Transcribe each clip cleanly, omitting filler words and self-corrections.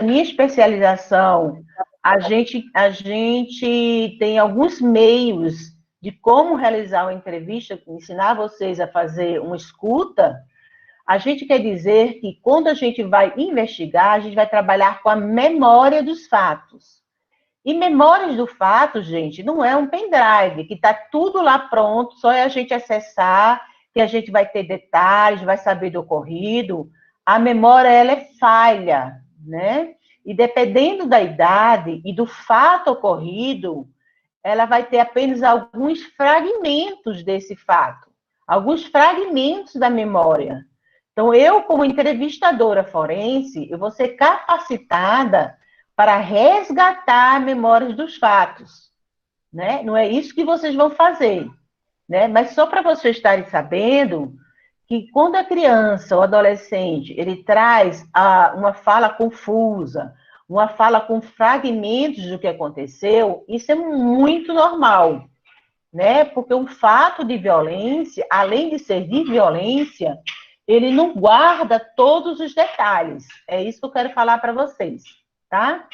minha especialização, a gente tem alguns meios de como realizar uma entrevista, ensinar vocês a fazer uma escuta. A gente quer dizer que quando a gente vai investigar, a gente vai trabalhar com a memória dos fatos. E memórias do fato, gente, não é um pendrive, que está tudo lá pronto, só é a gente acessar, que a gente vai ter detalhes, vai saber do ocorrido. A memória, ela é falha, né? E dependendo da idade e do fato ocorrido, ela vai ter apenas alguns fragmentos desse fato, alguns fragmentos da memória. Então, eu, como entrevistadora forense, eu vou ser capacitada para resgatar memórias dos fatos, né? Não é isso que vocês vão fazer, né? Mas só para vocês estarem sabendo que quando a criança ou adolescente ele traz uma fala confusa, uma fala com fragmentos do que aconteceu, isso é muito normal, né? Porque um fato de violência, além de ser de violência, ele não guarda todos os detalhes. É isso que eu quero falar para vocês, tá?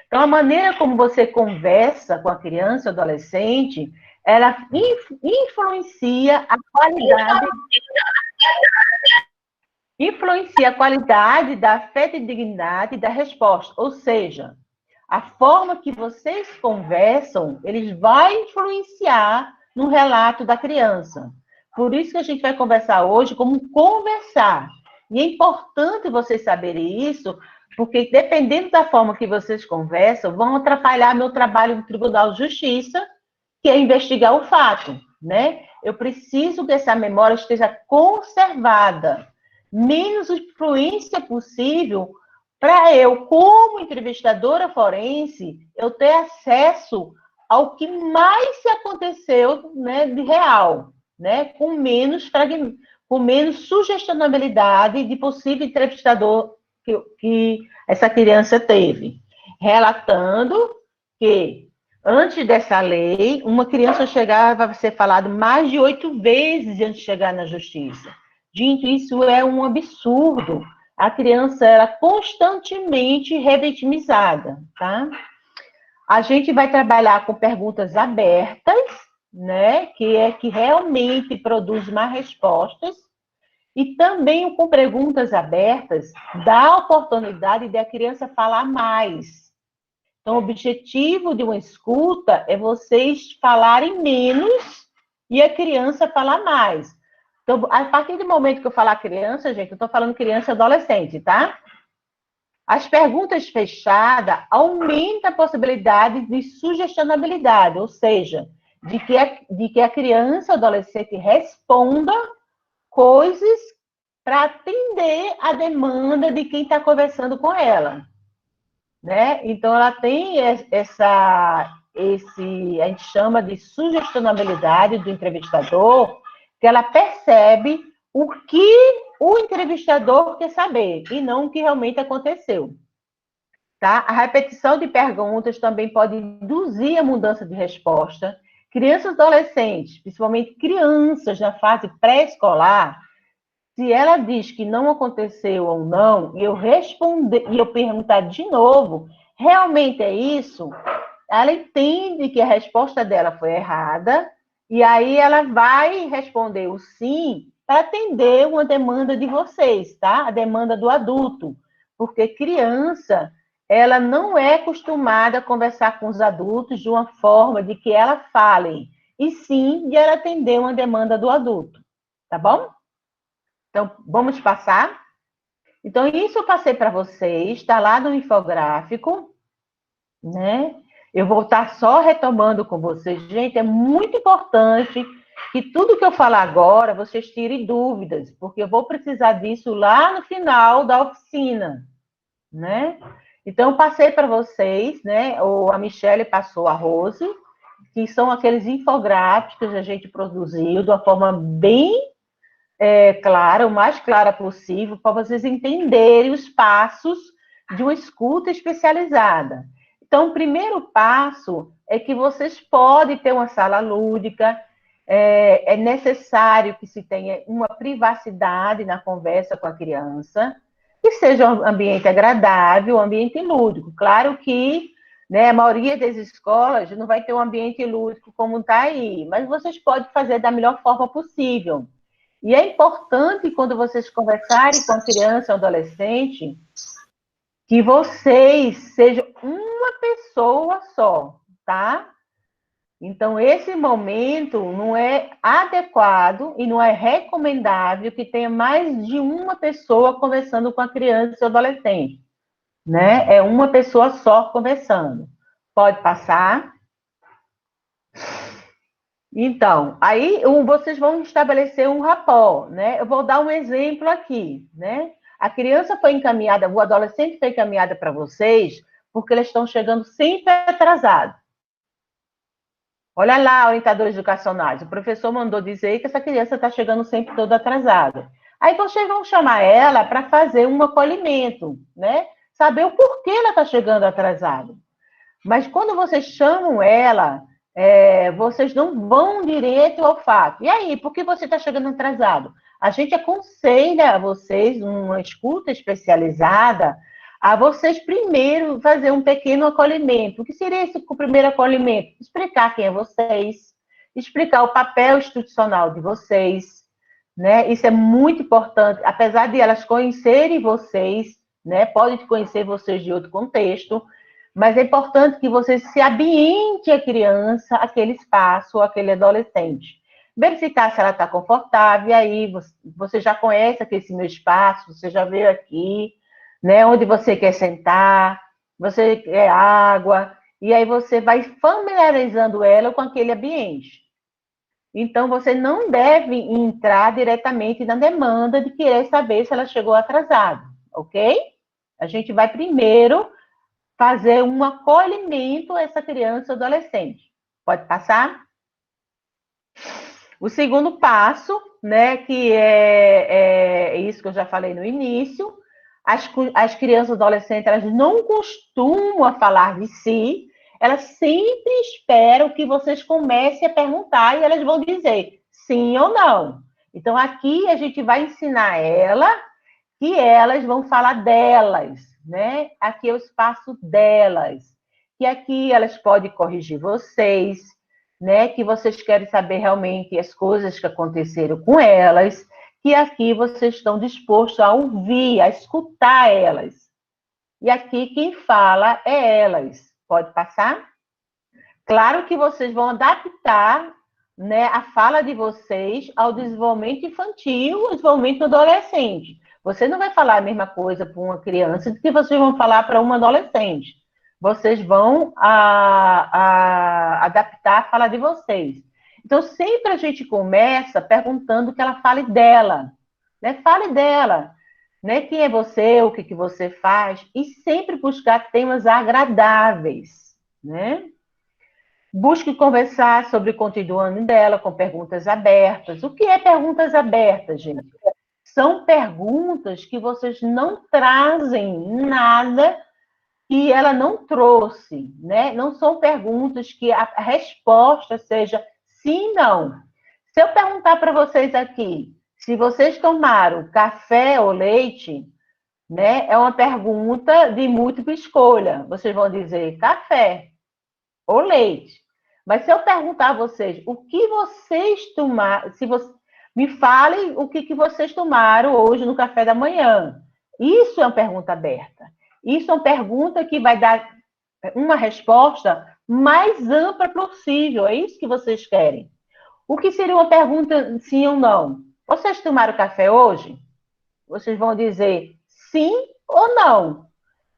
Então, a maneira como você conversa com a criança ou adolescente, ela influencia a qualidade da fidedignidade da resposta. Ou seja, a forma que vocês conversam, eles vai influenciar no relato da criança. Por isso que a gente vai conversar hoje como conversar. E é importante vocês saberem isso, porque dependendo da forma que vocês conversam, vão atrapalhar meu trabalho no Tribunal de Justiça, que é investigar o fato, né? Eu preciso que essa memória esteja conservada, menos influência possível para eu, como entrevistadora forense, eu ter acesso ao que mais se aconteceu, né, de real, né, com menos sugestionabilidade de possível entrevistador que essa criança teve, relatando que antes dessa lei, uma criança chegava a ser falado mais de 8 vezes antes de chegar na justiça. Gente, isso é um absurdo. A criança era constantemente revitimizada, tá? A gente vai trabalhar com perguntas abertas, né? Que é que realmente produz mais respostas. E também com perguntas abertas, dá a oportunidade de a criança falar mais. Então, o objetivo de uma escuta é vocês falarem menos e a criança falar mais. Então, a partir do momento que eu falar criança, gente, eu estou falando criança e adolescente, tá? As perguntas fechadas aumentam a possibilidade de sugestionabilidade, ou seja, de que a criança ou adolescente responda coisas para atender a demanda de quem está conversando com ela, né? Então, ela tem a gente chama de sugestionabilidade do entrevistador, que ela percebe o que o entrevistador quer saber e não o que realmente aconteceu. Tá? A repetição de perguntas também pode induzir a mudança de resposta. Crianças e adolescentes, principalmente crianças na fase pré-escolar, se ela diz que não aconteceu ou não, e eu responder e eu perguntar de novo, realmente é isso? Ela entende que a resposta dela foi errada, e aí ela vai responder o sim para atender uma demanda de vocês, tá? A demanda do adulto. Porque criança, ela não é acostumada a conversar com os adultos de uma forma de que ela fale, e sim de ela atender uma demanda do adulto. Tá bom? Então, vamos passar? Então, isso eu passei para vocês, está lá no infográfico, né? Eu vou estar só retomando com vocês. Gente, é muito importante que tudo que eu falar agora, vocês tirem dúvidas, porque eu vou precisar disso lá no final da oficina, né? Então, eu passei para vocês, né? A Michelle passou a Rose, que são aqueles infográficos que a gente produziu de uma forma bem clara, o mais clara possível, para vocês entenderem os passos de uma escuta especializada. Então, o primeiro passo é que vocês podem ter uma sala lúdica, é necessário que se tenha uma privacidade na conversa com a criança, que seja um ambiente agradável, um ambiente lúdico. Claro que, né, a maioria das escolas não vai ter um ambiente lúdico como está aí, mas vocês podem fazer da melhor forma possível. E é importante, quando vocês conversarem com a criança ou adolescente, que vocês sejam uma pessoa só, tá? Então, esse momento não é adequado e não é recomendável que tenha mais de uma pessoa conversando com a criança e o adolescente, né? É uma pessoa só conversando. Pode passar? Então, aí vocês vão estabelecer um rapport, né? Eu vou dar um exemplo aqui, né? A criança foi encaminhada, o adolescente foi encaminhada para vocês porque eles estão chegando sempre atrasados. Olha lá, orientadores educacionais, o professor mandou dizer que essa criança está chegando sempre toda atrasada. Aí vocês vão chamar ela para fazer um acolhimento, né? Saber o porquê ela está chegando atrasada. Mas quando vocês chamam ela, vocês não vão direto ao fato. E aí, por que você está chegando atrasado? A gente aconselha a vocês, uma escuta especializada, a vocês primeiro fazer um pequeno acolhimento. O que seria esse primeiro acolhimento? Explicar quem é vocês, explicar o papel institucional de vocês, né? Isso é muito importante, apesar de elas conhecerem vocês, né? Podem conhecer vocês de outro contexto, mas é importante que você se ambiente a criança, aquele espaço, aquele adolescente. Verificar se ela está confortável, e aí você já conhece aquele meu espaço, você já veio aqui, né? Onde você quer sentar, você quer água, e aí você vai familiarizando ela com aquele ambiente. Então, você não deve entrar diretamente na demanda de querer saber se ela chegou atrasada, ok? A gente vai primeiro fazer um acolhimento a essa criança ou adolescente. Pode passar? O segundo passo, né, que é isso que eu já falei no início, as crianças e adolescentes, elas não costumam a falar de si, elas sempre esperam que vocês comecem a perguntar e elas vão dizer sim ou não. Então, aqui a gente vai ensinar ela que elas vão falar delas, né? Aqui é o espaço delas. Que aqui elas podem corrigir vocês, né? Que vocês querem saber realmente as coisas que aconteceram com elas, que aqui vocês estão dispostos a ouvir, a escutar elas. E aqui quem fala é elas. Pode passar? Claro que vocês vão adaptar, né, a fala de vocês ao desenvolvimento infantil, ao desenvolvimento adolescente. Você não vai falar a mesma coisa para uma criança do que vocês vão falar para uma adolescente. Vocês vão adaptar a fala de vocês. Então, sempre a gente começa perguntando que ela fale dela, né? Fale dela, né? Quem é você, o que você faz, e sempre buscar temas agradáveis, né? Busque conversar sobre o cotidiano dela com perguntas abertas. O que é perguntas abertas, gente? São perguntas que vocês não trazem nada que ela não trouxe, né? Não são perguntas que a resposta seja sim, não. Se eu perguntar para vocês aqui, se vocês tomaram café ou leite, né? É uma pergunta de múltipla escolha. Vocês vão dizer café ou leite. Mas se eu perguntar a vocês o que vocês tomaram, se você, me falem o que vocês tomaram hoje no café da manhã. Isso é uma pergunta aberta. Isso é uma pergunta que vai dar uma resposta mais ampla possível. É isso que vocês querem. O que seria uma pergunta sim ou não? Vocês tomaram café hoje? Vocês vão dizer sim ou não.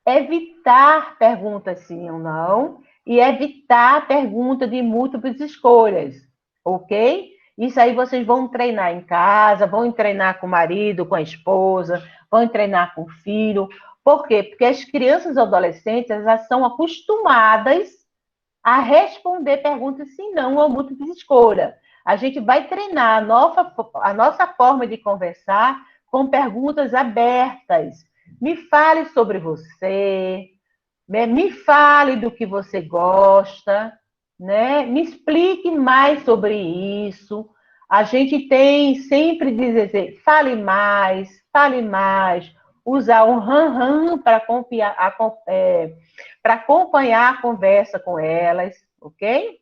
Evitar perguntas sim ou não e evitar a pergunta de múltiplas escolhas, ok? Isso aí vocês vão treinar em casa, vão treinar com o marido, com a esposa, vão treinar com o filho. Por quê? Porque as crianças e adolescentes, elas são acostumadas a responder perguntas sim, não ou múltiplas escolhas. A gente vai treinar a nossa forma de conversar com perguntas abertas. Me fale sobre você, né? Me fale do que você gosta, né? Me explique mais sobre isso. A gente tem sempre dizer, fale mais, usar o ram para acompanhar a conversa com elas, ok?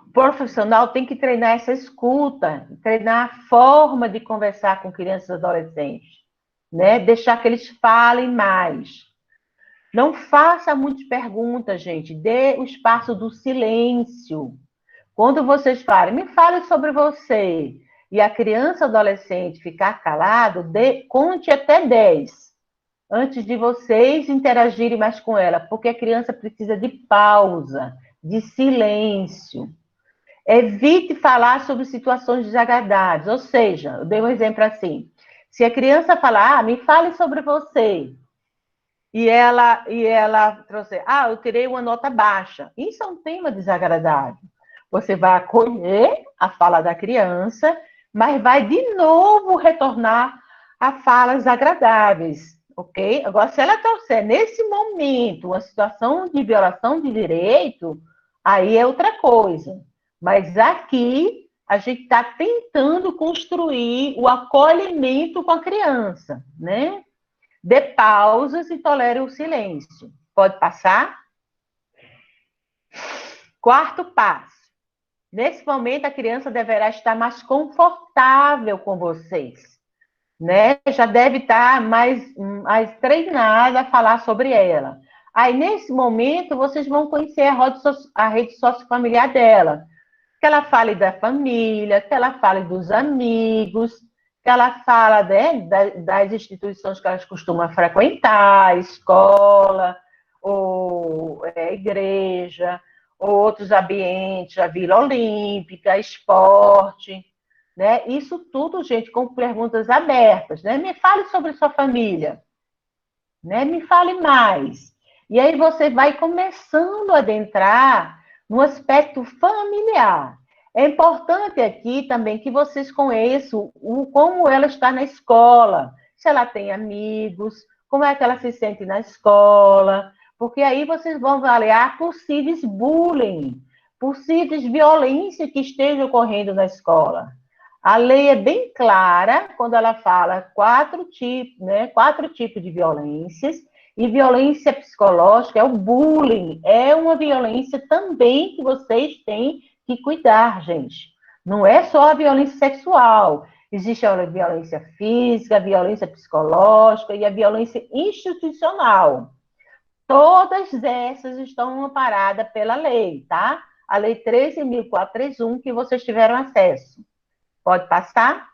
O profissional tem que treinar essa escuta, treinar a forma de conversar com crianças e adolescentes, né? Deixar que eles falem mais. Não faça muitas perguntas, gente. Dê o espaço do silêncio. Quando vocês falam, me fale sobre você, e a criança ou adolescente ficar calado, conte até 10 antes de vocês interagirem mais com ela, porque a criança precisa de pausa, de silêncio. Evite falar sobre situações desagradáveis, ou seja, eu dei um exemplo assim, se a criança falar, me fale sobre você, e ela trouxe, eu tirei uma nota baixa. Isso é um tema desagradável. Você vai acolher a fala da criança, mas vai de novo retornar a falas agradáveis, ok? Agora, se ela trouxer nesse momento uma situação de violação de direito, aí é outra coisa. Mas aqui a gente está tentando construir o acolhimento com a criança, né? Dê pausas e tolere o silêncio. Pode passar? Quarto passo. Nesse momento, a criança deverá estar mais confortável com vocês, né? Já deve estar mais treinada a falar sobre ela. Aí, nesse momento, vocês vão conhecer a rede sociofamiliar dela. Que ela fale da família, que ela fale dos amigos, que ela fala, né, das instituições que elas costumam frequentar, escola, ou igreja, ou outros ambientes, a Vila Olímpica, esporte, né? Isso tudo, gente, com perguntas abertas, né? Me fale sobre sua família, né? Me fale mais. E aí você vai começando a adentrar no aspecto familiar. É importante aqui também que vocês conheçam como ela está na escola, se ela tem amigos, como é que ela se sente na escola, porque aí vocês vão avaliar possíveis bullying, possíveis violência que esteja ocorrendo na escola. A lei é bem clara quando ela fala 4 tipos, né? 4 tipos de violências, e violência psicológica é o bullying, é uma violência também que vocês têm que cuidar, gente. Não é só a violência sexual, existe a violência física, a violência psicológica e a violência institucional. Todas essas estão amparadas pela lei, tá? A lei 13.431, que vocês tiveram acesso. Pode passar?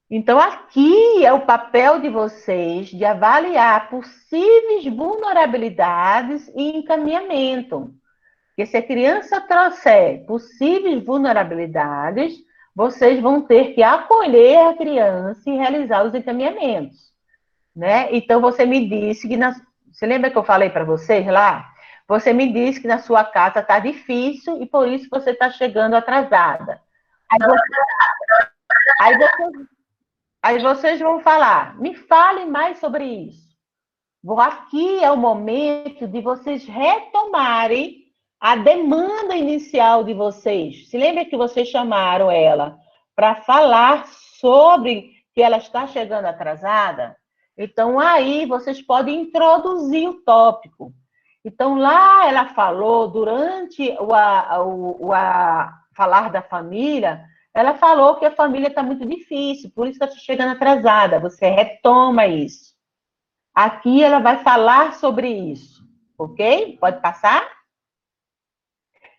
Então, aqui é o papel de vocês de avaliar possíveis vulnerabilidades e encaminhamento. Porque se a criança trouxer possíveis vulnerabilidades, vocês vão ter que acolher a criança e realizar os encaminhamentos, né? Então, você me disse que... Você lembra que eu falei para vocês lá? Você me disse que na sua casa está difícil e por isso você está chegando atrasada. Aí, você, aí vocês vão falar, me fale mais sobre isso. Aqui é o momento de vocês retomarem a demanda inicial de vocês. Se lembra que vocês chamaram ela para falar sobre que ela está chegando atrasada? Então, aí vocês podem introduzir o tópico. Então, lá ela falou, durante falar da família, ela falou que a família está muito difícil, por isso que está chegando atrasada. Você retoma isso. Aqui ela vai falar sobre isso, ok? Pode passar?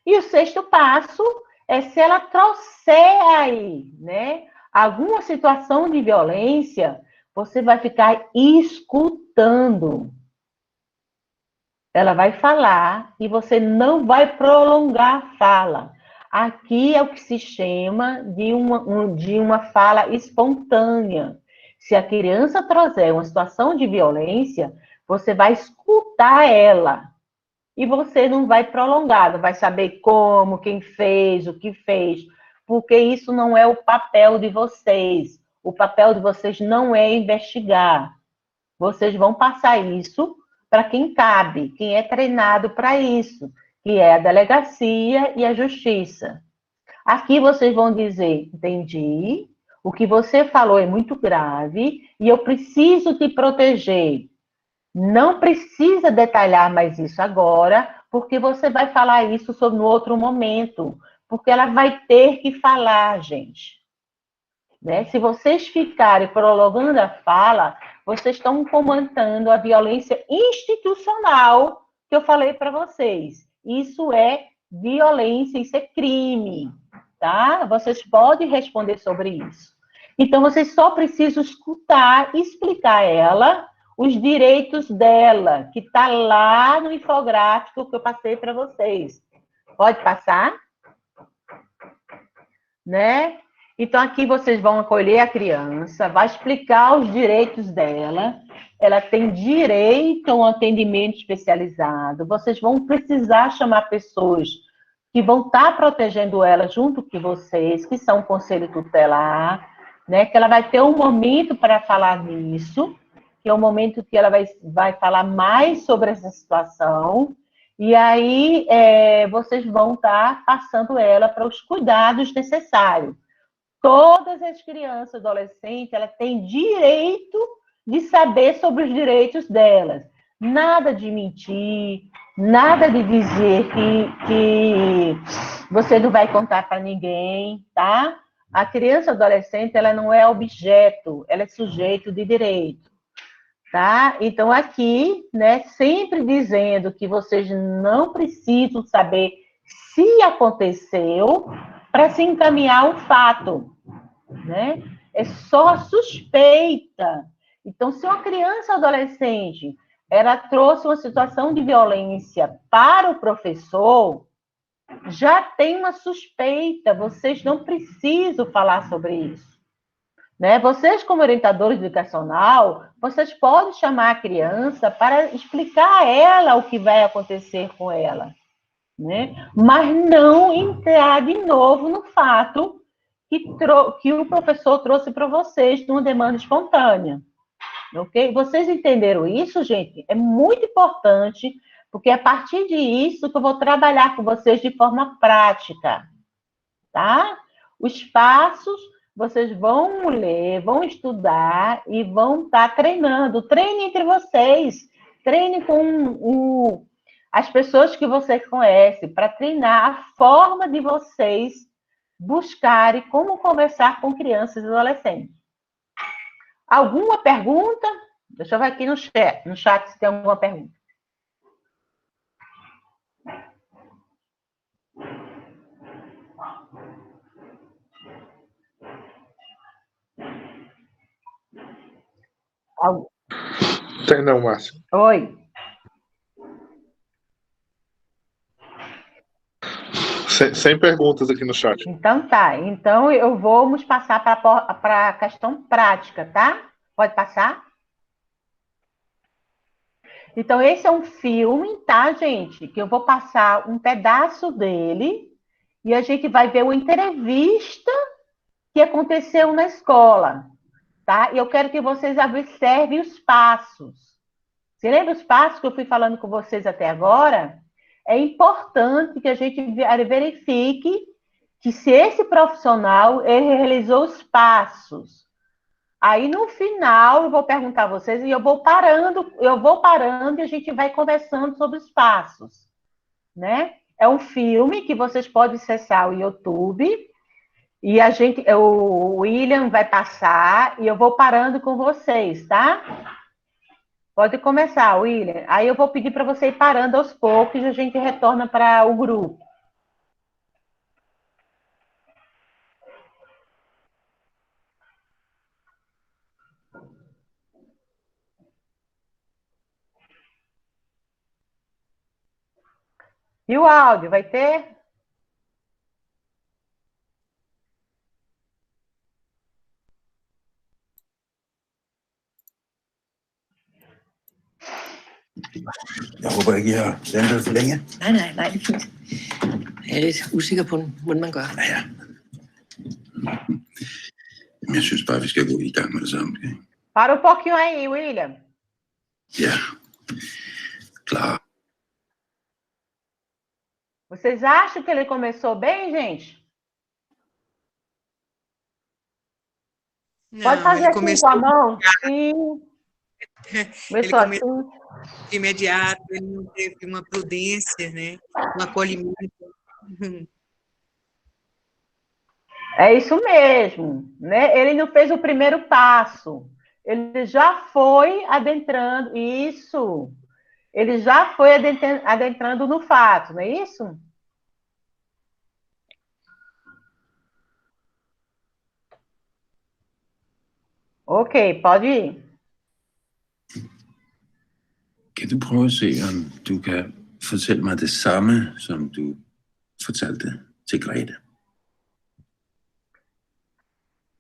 E o sexto passo é se ela trouxer aí, né, alguma situação de violência, você vai ficar escutando. Ela vai falar e você não vai prolongar a fala. Aqui é o que se chama de uma fala espontânea. Se a criança trouxer uma situação de violência, você vai escutar ela. E você não vai prolongar, não vai saber como, quem fez, o que fez, porque isso não é o papel de vocês. O papel de vocês não é investigar. Vocês vão passar isso para quem cabe, quem é treinado para isso, que é a delegacia e a justiça. Aqui vocês vão dizer, entendi, O que você falou é muito grave e eu preciso te proteger. Não precisa detalhar mais isso agora, porque você vai falar isso no outro momento. Porque ela vai ter que falar, gente. Né? Se vocês ficarem prolongando a fala, vocês estão comandando a violência institucional que eu falei para vocês. Isso é violência, isso é crime, tá? Vocês podem responder sobre isso. Então, vocês só precisam escutar, explicar a ela os direitos dela, que está lá no infográfico que eu passei para vocês. Pode passar? Né? Então, aqui vocês vão acolher a criança, vai explicar os direitos dela, ela tem direito a um atendimento especializado, vocês vão precisar chamar pessoas que vão estar protegendo ela junto com vocês, que são o conselho tutelar, né? Que ela vai ter um momento para falar nisso, que é o momento que ela vai falar mais sobre essa situação, e aí vocês vão estar passando ela para os cuidados necessários. Todas as crianças e adolescentes, elas têm direito de saber sobre os direitos delas. Nada de mentir, nada de dizer que você não vai contar para ninguém, tá? A criança e adolescente, ela não é objeto, ela é sujeito de direito. Tá? Então, aqui, né, sempre dizendo que vocês não precisam saber se aconteceu para se encaminhar o fato, né? É só a suspeita. Então, se uma criança ou adolescente ela trouxe uma situação de violência para o professor, já tem uma suspeita, vocês não precisam falar sobre isso. Né? Vocês, como orientadores educacional, vocês podem chamar a criança para explicar a ela o que vai acontecer com ela, né? Mas não entrar de novo no fato que o professor trouxe para vocês de uma demanda espontânea. Ok? Vocês entenderam isso, gente? É muito importante, porque é a partir disso que eu vou trabalhar com vocês de forma prática, tá? Os passos vocês vão ler, vão estudar e vão estar treinando. Treine entre vocês, treine com as pessoas que você conhece, para treinar a forma de vocês buscarem como conversar com crianças e adolescentes. Alguma pergunta? Deixa eu ver aqui no chat se tem alguma pergunta. Tem não, Márcio. Oi. Sem perguntas aqui no chat. Então tá. Então vamos passar para a questão prática, tá? Pode passar? Então, esse é um filme, tá, gente? Que eu vou passar um pedaço dele e a gente vai ver uma entrevista que aconteceu na escola, tá? E eu quero que vocês observem os passos. Você lembra os passos que eu fui falando com vocês até agora? É importante que a gente verifique que se esse profissional ele realizou os passos. Aí no final eu vou perguntar a vocês e eu vou parando e a gente vai conversando sobre os passos, né? É um filme que vocês podem acessar o YouTube e o William vai passar e eu vou parando com vocês, tá? Pode começar, William. Aí eu vou pedir para você ir parando aos poucos e a gente retorna para o grupo. E o áudio, vai ter? Jeg håber ikke, I har ventet for længe. Nej, det er fint. Jeg er lidt usikker på, hvordan man gør. Ja. Men jeg synes bare, vi skal gå i gang med det samme. Okay? Para um pouquinho aí, William. Ja. Klar. Vocês acham que ele começou bem, gente? Pode Não, fazer ele assim começou com a mão? Sim. Ele Começou começou assim. de imediato, ele não teve uma prudência, né? Um acolhimento. É isso mesmo, né? Ele não fez o primeiro passo. Ele já foi adentrando isso. Ele já foi adentrando no fato, não é isso? Ok, pode ir. Kan du prøve at se, om du kan fortælle mig det samme, som du fortalte til Grete?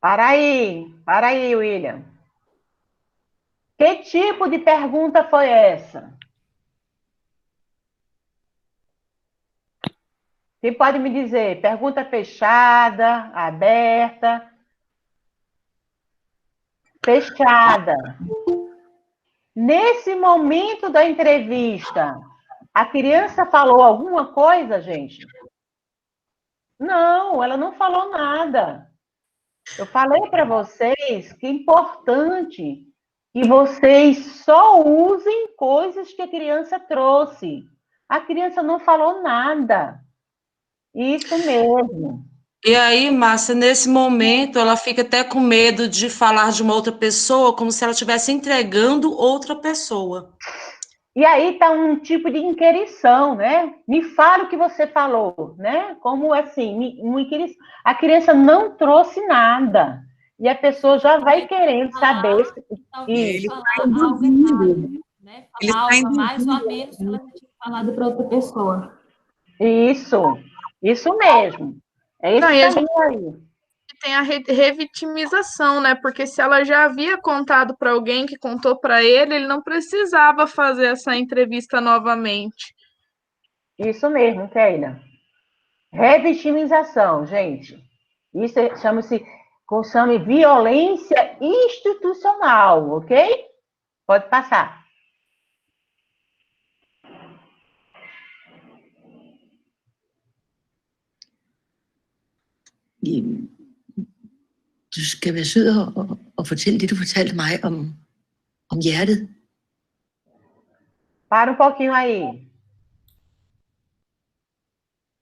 Para aí, William. Que tipo de pergunta foi essa? Quem pode me dizer? Pergunta fechada, aberta? Fechada. Nesse momento da entrevista, a criança falou alguma coisa, gente? Não, ela não falou nada. Eu falei para vocês que é importante que vocês só usem coisas que a criança trouxe. A criança não falou nada. Isso mesmo. E aí, Márcia, nesse momento, ela fica até com medo de falar de uma outra pessoa, como se ela estivesse entregando outra pessoa. E aí está um tipo de inquirição, né? Me fala o que você falou, né? Como assim, uma inquirição. A criança não trouxe nada. E a pessoa já vai querendo saber. Talvez Ele falar algo errado, né? Ele Falar está algo a mais ou a induzindo. menos que ela já tinha falado para outra pessoa. Isso mesmo. É Não, esse e a gente caminho aí. tem a revitimização, né? Porque se ela já havia contado para alguém que contou para ele não precisava fazer essa entrevista novamente. Isso mesmo, Keila. Revitimização, gente. Isso chama violência institucional, ok? Pode passar. Du skal være sød og fortælle det, du fortalte mig om hjertet. Para um pouquinho aí.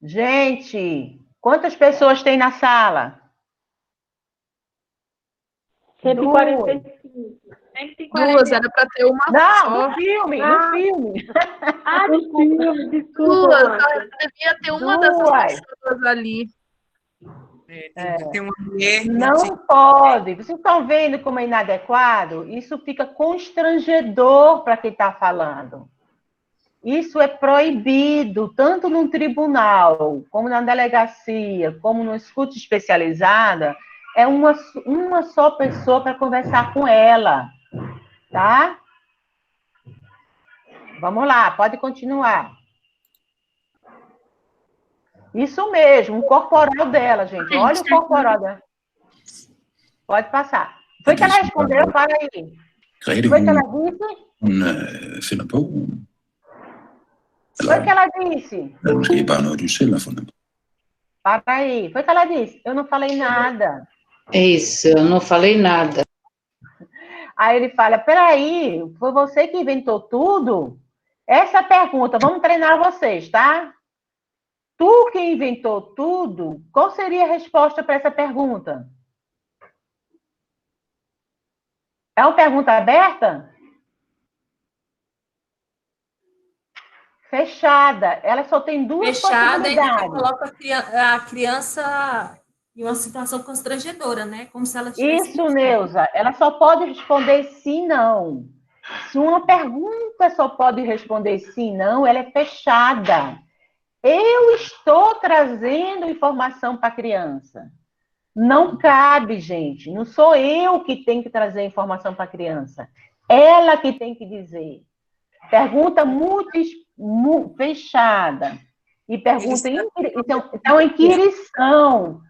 Gente, quantas pessoas tem na sala? 145. 140. Duas, era para ter uma Não, só. no filme. Ah, desculpa, Duas, Márcia. ela devia ter uma dessas pessoas ali. Tem uma mulher. Não pode. Vocês estão vendo como é inadequado? Isso fica constrangedor para quem está falando. Isso é proibido, tanto no tribunal, como na delegacia, como no escuta especializada. É uma só pessoa para conversar com ela, tá? Vamos lá, pode continuar. Isso mesmo, o corporal dela, gente. Olha o corporal dela. Pode passar. Foi que ela respondeu? Para aí. Grete, Foi que ela disse? hun finder på. Foi que ela disse? Eller måske bare noget, du selv har fundet på. Para aí. Foi que ela disse? Eu não falei nada. É isso, eu não falei nada. Aí ele fala, peraí, foi você que inventou tudo? Essa pergunta, vamos treinar vocês, tá? Tu que inventou tudo, qual seria a resposta para essa pergunta? É uma pergunta aberta? Fechada. Ela só tem duas Fechada, ainda possibilidades. coloca a criança em uma situação constrangedora, né? Como se ela tivesse... Isso, Neuza. Ela só pode responder sim, não. Se uma pergunta só pode responder sim, não, ela é fechada. Eu estou trazendo informação para a criança. Não cabe, gente. Não sou eu que tenho que trazer informação para a criança. Ela que tem que dizer. Pergunta muito fechada. E pergunta... Então, inquirição.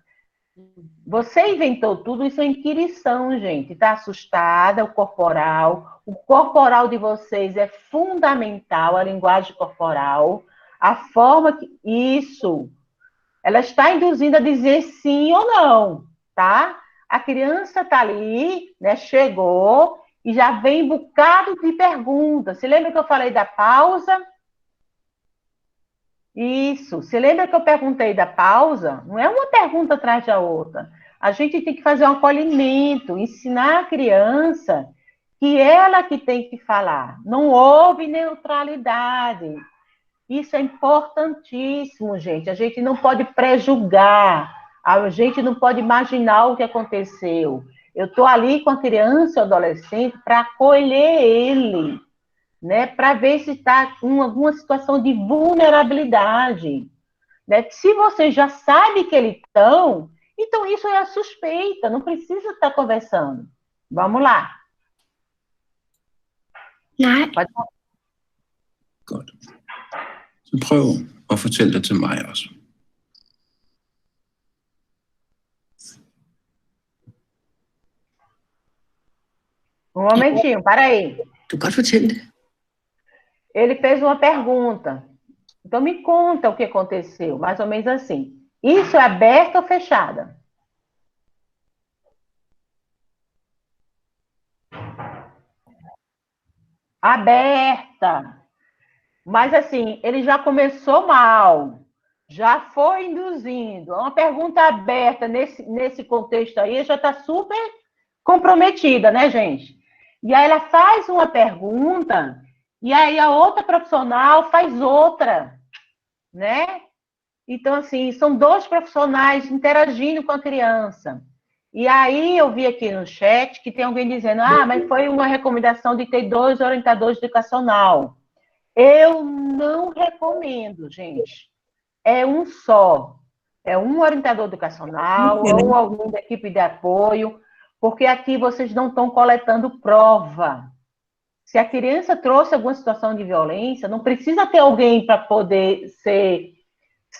Você inventou tudo, isso é inquirição, gente. Está assustada, o corporal de vocês é fundamental, a linguagem corporal, a forma que... Isso. Ela está induzindo a dizer sim ou não, tá? A criança está ali, né, chegou, e já vem um bocado de perguntas. Você lembra que eu falei da pausa? Isso. Você lembra que eu perguntei da pausa? Não é uma pergunta atrás da outra. A gente tem que fazer um acolhimento, ensinar a criança que ela que tem que falar. Não houve neutralidade. Isso é importantíssimo, gente. A gente não pode prejulgar, a gente não pode imaginar o que aconteceu. Eu estou ali com a criança ou adolescente para acolher ele, né? Para ver se está em alguma situação de vulnerabilidade. Né? Se você já sabe que eles estão, então isso é a suspeita, não precisa estar conversando. Vamos lá. Nej. Pode falar. Godt. Så prøv at fortælle det til mig også. Um momentinho, para aí. Du kan godt fortælle det. Ele fez uma pergunta. Então, me conta o que aconteceu, mais ou menos assim. Isso é aberta ou fechada? Aberta. Mas, assim, ele já começou mal. Já foi induzindo. Uma pergunta aberta nesse contexto aí já está super comprometida, né, gente? E aí ela faz uma pergunta... E aí a outra profissional faz outra, né? Então, assim, são dois profissionais interagindo com a criança. E aí eu vi aqui no chat que tem alguém dizendo, mas foi uma recomendação de ter 2 orientadores educacional. Eu não recomendo, gente. É um só. É um orientador educacional ou alguém da equipe de apoio, porque aqui vocês não estão coletando prova. Se a criança trouxe alguma situação de violência, não precisa ter alguém para poder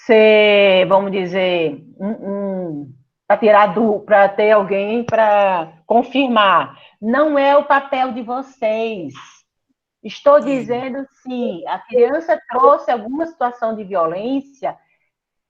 ser, vamos dizer, para ter alguém para confirmar. Não é o papel de vocês. Estou dizendo, se a criança trouxe alguma situação de violência,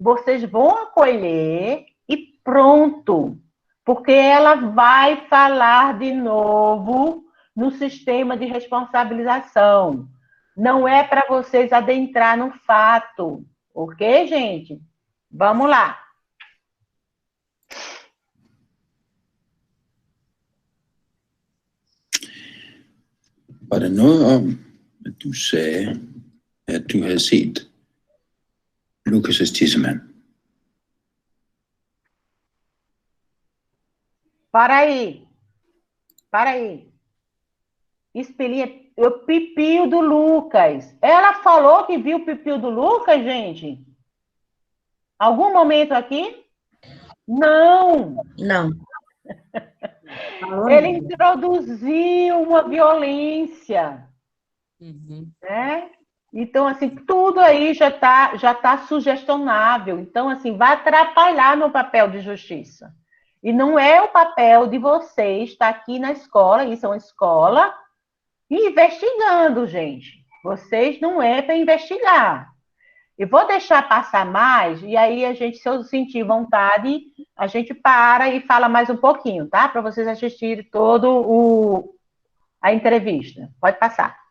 vocês vão acolher e pronto. Porque ela vai falar de novo no sistema de responsabilização. Não é para vocês adentrar no fato. Ok, gente? Vamos lá. Var der noget om, at du sagde, at du havde set Lukas' tissemand? Para aí. Para aí. Espelhinha, o pipio do Lucas. Ela falou que viu o pipio do Lucas, gente? Algum momento aqui? Não. Não. Ele introduziu uma violência. Né? Então, assim, tudo aí já tá sugestionável. Então, assim, vai atrapalhar no papel de justiça. E não é o papel de vocês estar aqui na escola, isso é uma escola, investigando, gente. Vocês não é para investigar. Eu vou deixar passar mais, e aí a gente, se eu sentir vontade, a gente para e fala mais um pouquinho, tá? Para vocês assistirem todo a entrevista. Pode passar.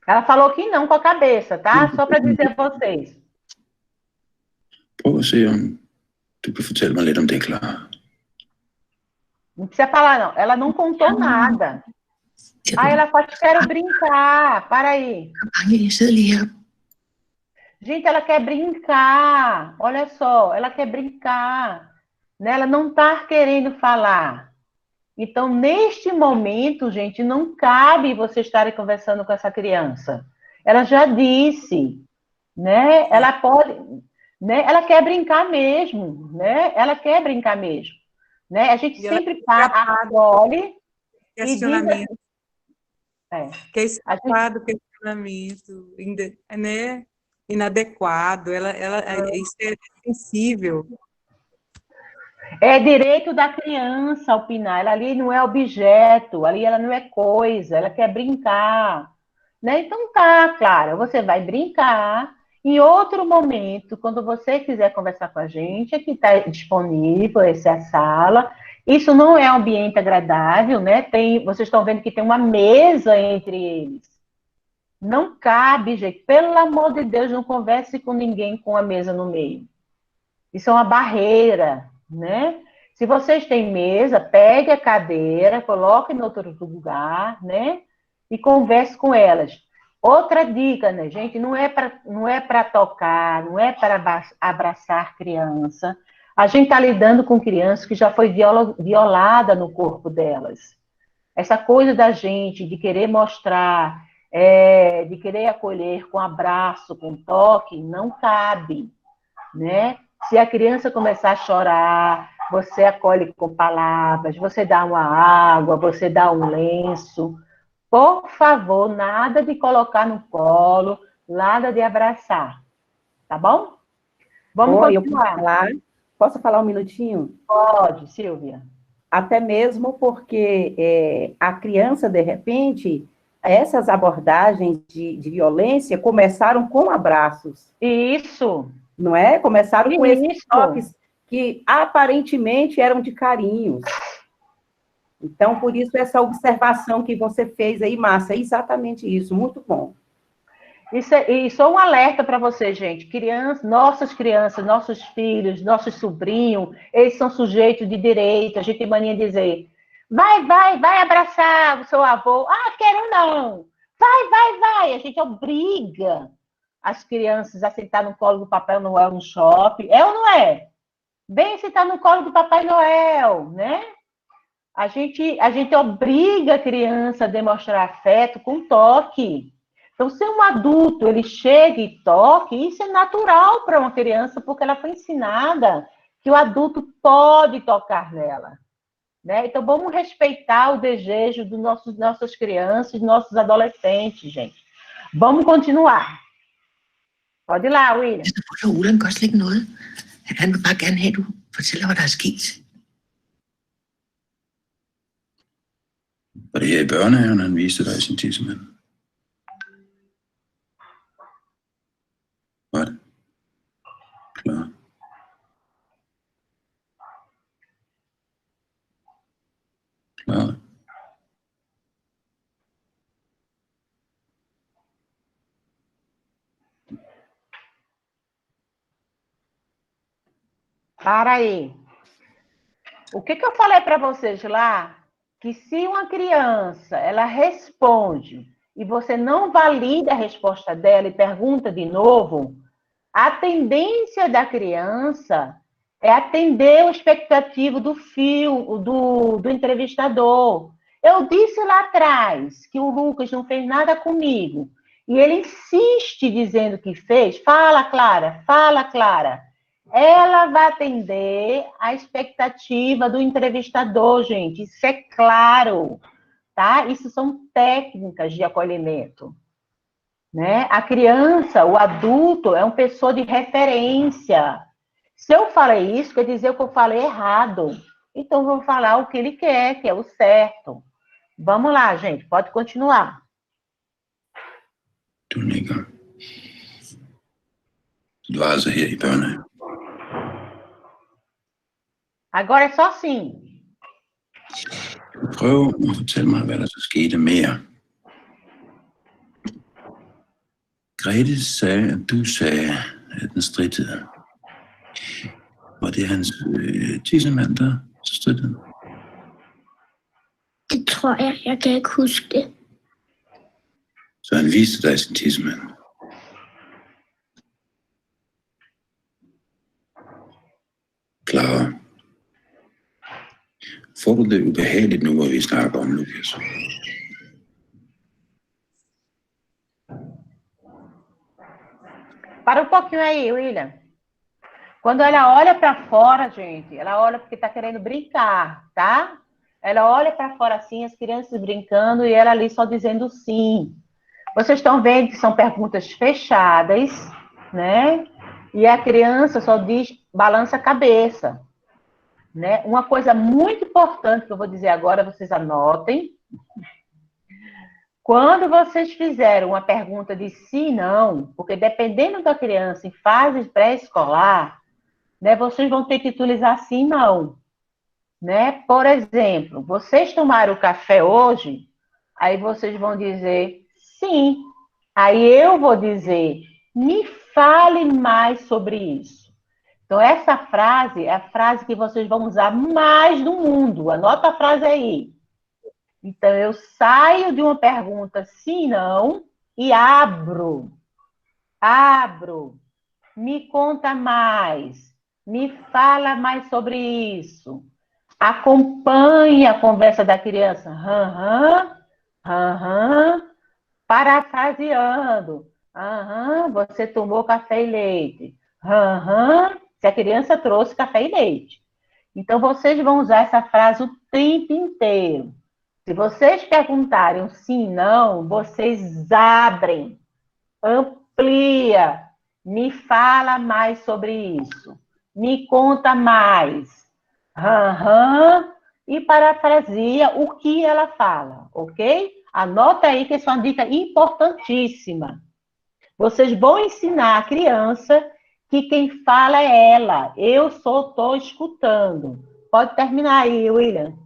Ela falou que não com a cabeça, tá? Só para dizer a vocês. Prøv at se, om du kan fortælle mig lidt om det, Clara. Não precisa falar, não. Ela não contou nada. Ela fala, quero brincar. Para aí. Gente, ela quer brincar. Olha só, ela quer brincar. Né? Ela não está querendo falar. Então, neste momento, gente, não cabe vocês estarem conversando com essa criança. Ela já disse, né? Ela pode, né? Ela quer brincar mesmo, né? Ela quer brincar mesmo, né? A gente sempre acolhe e diz, que é escapado do questionamento, né? Inadequado, isso é sensível. É direito da criança opinar. Ela ali não é objeto, ali ela não é coisa, ela quer brincar. Né? Então tá, Clara, você vai brincar Em outro momento, quando você quiser conversar com a gente, aqui está disponível, essa é a sala. Isso não é um ambiente agradável, né? Vocês estão vendo que tem uma mesa entre eles. Não cabe, gente. Pelo amor de Deus, não converse com ninguém com a mesa no meio. Isso é uma barreira, né? Se vocês têm mesa, pegue a cadeira, coloque em outro lugar, né? E converse com elas. Outra dica, né, gente? Não é para tocar, não é para abraçar criança. A gente está lidando com criança que já foi violada no corpo delas. Essa coisa da gente de querer mostrar, de querer acolher com abraço, com toque, não cabe, né? Se a criança começar a chorar, você acolhe com palavras, você dá uma água, você dá um lenço. Por favor, nada de colocar no colo, nada de abraçar. Tá bom? Vamos continuar. Posso falar um minutinho? Pode, Silvia. Até mesmo porque a criança, de repente, essas abordagens de violência começaram com abraços. Isso. Não é? Começaram com esses Isso. toques que aparentemente eram de carinhos. Então, por isso, essa observação que você fez aí, Márcia, é exatamente isso, muito bom. E só um alerta para você, gente. Nossas crianças, nossos filhos, nossos sobrinhos, eles são sujeitos de direito. A gente tem mania de dizer, vai abraçar o seu avô. Ah, quero não. Vai. A gente obriga as crianças a sentar no colo do Papai Noel no shopping. É ou não é? Vem sentar no colo do Papai Noel, né? A gente obriga a criança a demonstrar afeto com toque. Então, se um adulto ele chega e toque, isso é natural para uma criança, porque ela foi ensinada que o adulto pode tocar nela, né? Então, vamos respeitar o desejo dos nossas crianças, dos nossos adolescentes, gente. Vamos continuar. Pode ir lá, William. For Roland gør slet ikke noget. Han vil bare gerne have, at du fortæller, hvad der er sket. Var det her i børnehaven, han viste dig sin tissemand? Var det? Klar. Klar. Para aí. O que eu falei para vocês lá? Que se uma criança, ela responde e você não valida a resposta dela e pergunta de novo, a tendência da criança é atender o expectativo do entrevistador. Eu disse lá atrás que o Lucas não fez nada comigo e ele insiste dizendo que fez. Fala, Clara. Ela vai atender a expectativa do entrevistador, gente. Isso é claro, tá? Isso são técnicas de acolhimento, né? A criança, o adulto, é uma pessoa de referência. Se eu falei isso, quer dizer que eu falei errado. Então, eu vou falar o que ele quer, que é o certo. Vamos lá, gente. Pode continuar. Du nikker. Du var altså her i børnehaven. Agora é só assim. Prøv at fortælle mig, hvad der så skete mere. Grete sagde, at du sagde, at den strittede. Var det hans tissemand, der strittede? Det tror jeg. Jeg kan ikke huske det. Så han viste dig sin tissemand. Clara. Får du det ubehageligt nu, hvor vi snakker om Lukas? Para um pouquinho aí, William. Quando ela olha para fora, gente, ela olha porque está querendo brincar, tá? Ela olha para fora assim, as crianças brincando e ela ali só dizendo sim. Vocês estão vendo que são perguntas fechadas, né? E a criança só diz, balança a cabeça. Né? Uma coisa muito importante que eu vou dizer agora, vocês anotem. Quando vocês fizeram uma pergunta de sim e não, porque dependendo da criança em fase pré-escolar, né, vocês vão ter que utilizar sim e não. Né? Por exemplo, vocês tomaram café hoje, aí vocês vão dizer sim. Aí eu vou dizer, me fale mais sobre isso. Então, essa frase é a frase que vocês vão usar mais no mundo. Anota a frase aí. Então, eu saio de uma pergunta sim, não, e abro. Abro. Me conta mais. Me fala mais sobre isso. Acompanhe a conversa da criança. Parafraseando. Você tomou café e leite. Se a criança trouxe café e leite. Então, vocês vão usar essa frase o tempo inteiro. Se vocês perguntarem sim, não, vocês abrem, amplia, me fala mais sobre isso, me conta mais, e parafraseia o que ela fala, ok? Anota aí que essa é uma dica importantíssima. Vocês vão ensinar a criança que quem fala é ela, eu só estou escutando. Pode terminar aí, William.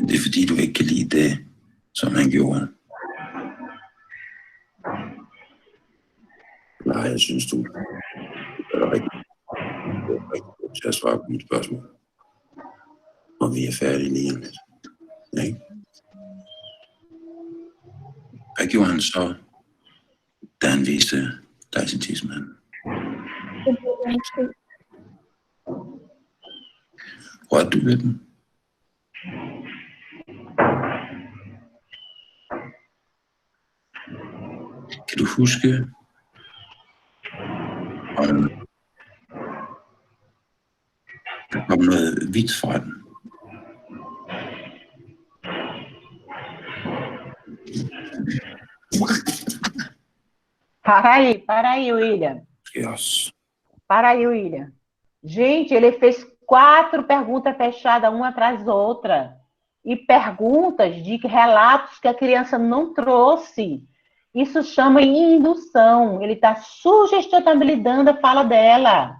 Det er fordi, du ikke kan lide det, som han gjorde. Nej, jeg synes, du er rigtig god til at svare på mit spørgsmål. Og vi er færdige lige om lidt. Ikke? Hvad gjorde han så, da han viste dig sin tidsmand? Rørte du ved den? Kan du huske, om der kom noget hvidt fra den? Para aí, William. Yes. Para aí, William. Gente, ele fez 4 perguntas fechadas, uma atrás da outra. E perguntas de relatos que a criança não trouxe. Isso chama indução. Ele está sugestionabilizando a fala dela.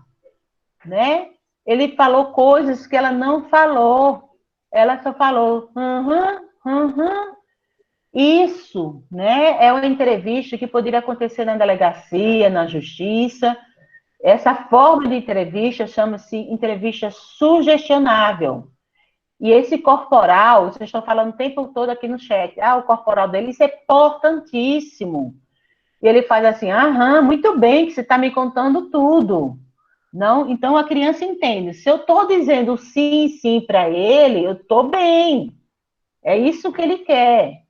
Né? Ele falou coisas que ela não falou. Ela só falou Isso, né, é uma entrevista que poderia acontecer na delegacia, na justiça. Essa forma de entrevista chama-se entrevista sugestionável. E esse corporal, vocês estão falando o tempo todo aqui no chat, o corporal dele, isso é importantíssimo. E ele faz assim, muito bem, que você está me contando tudo. Não? Então, a criança entende. Se eu estou dizendo sim, sim para ele, eu estou bem. É isso que ele quer.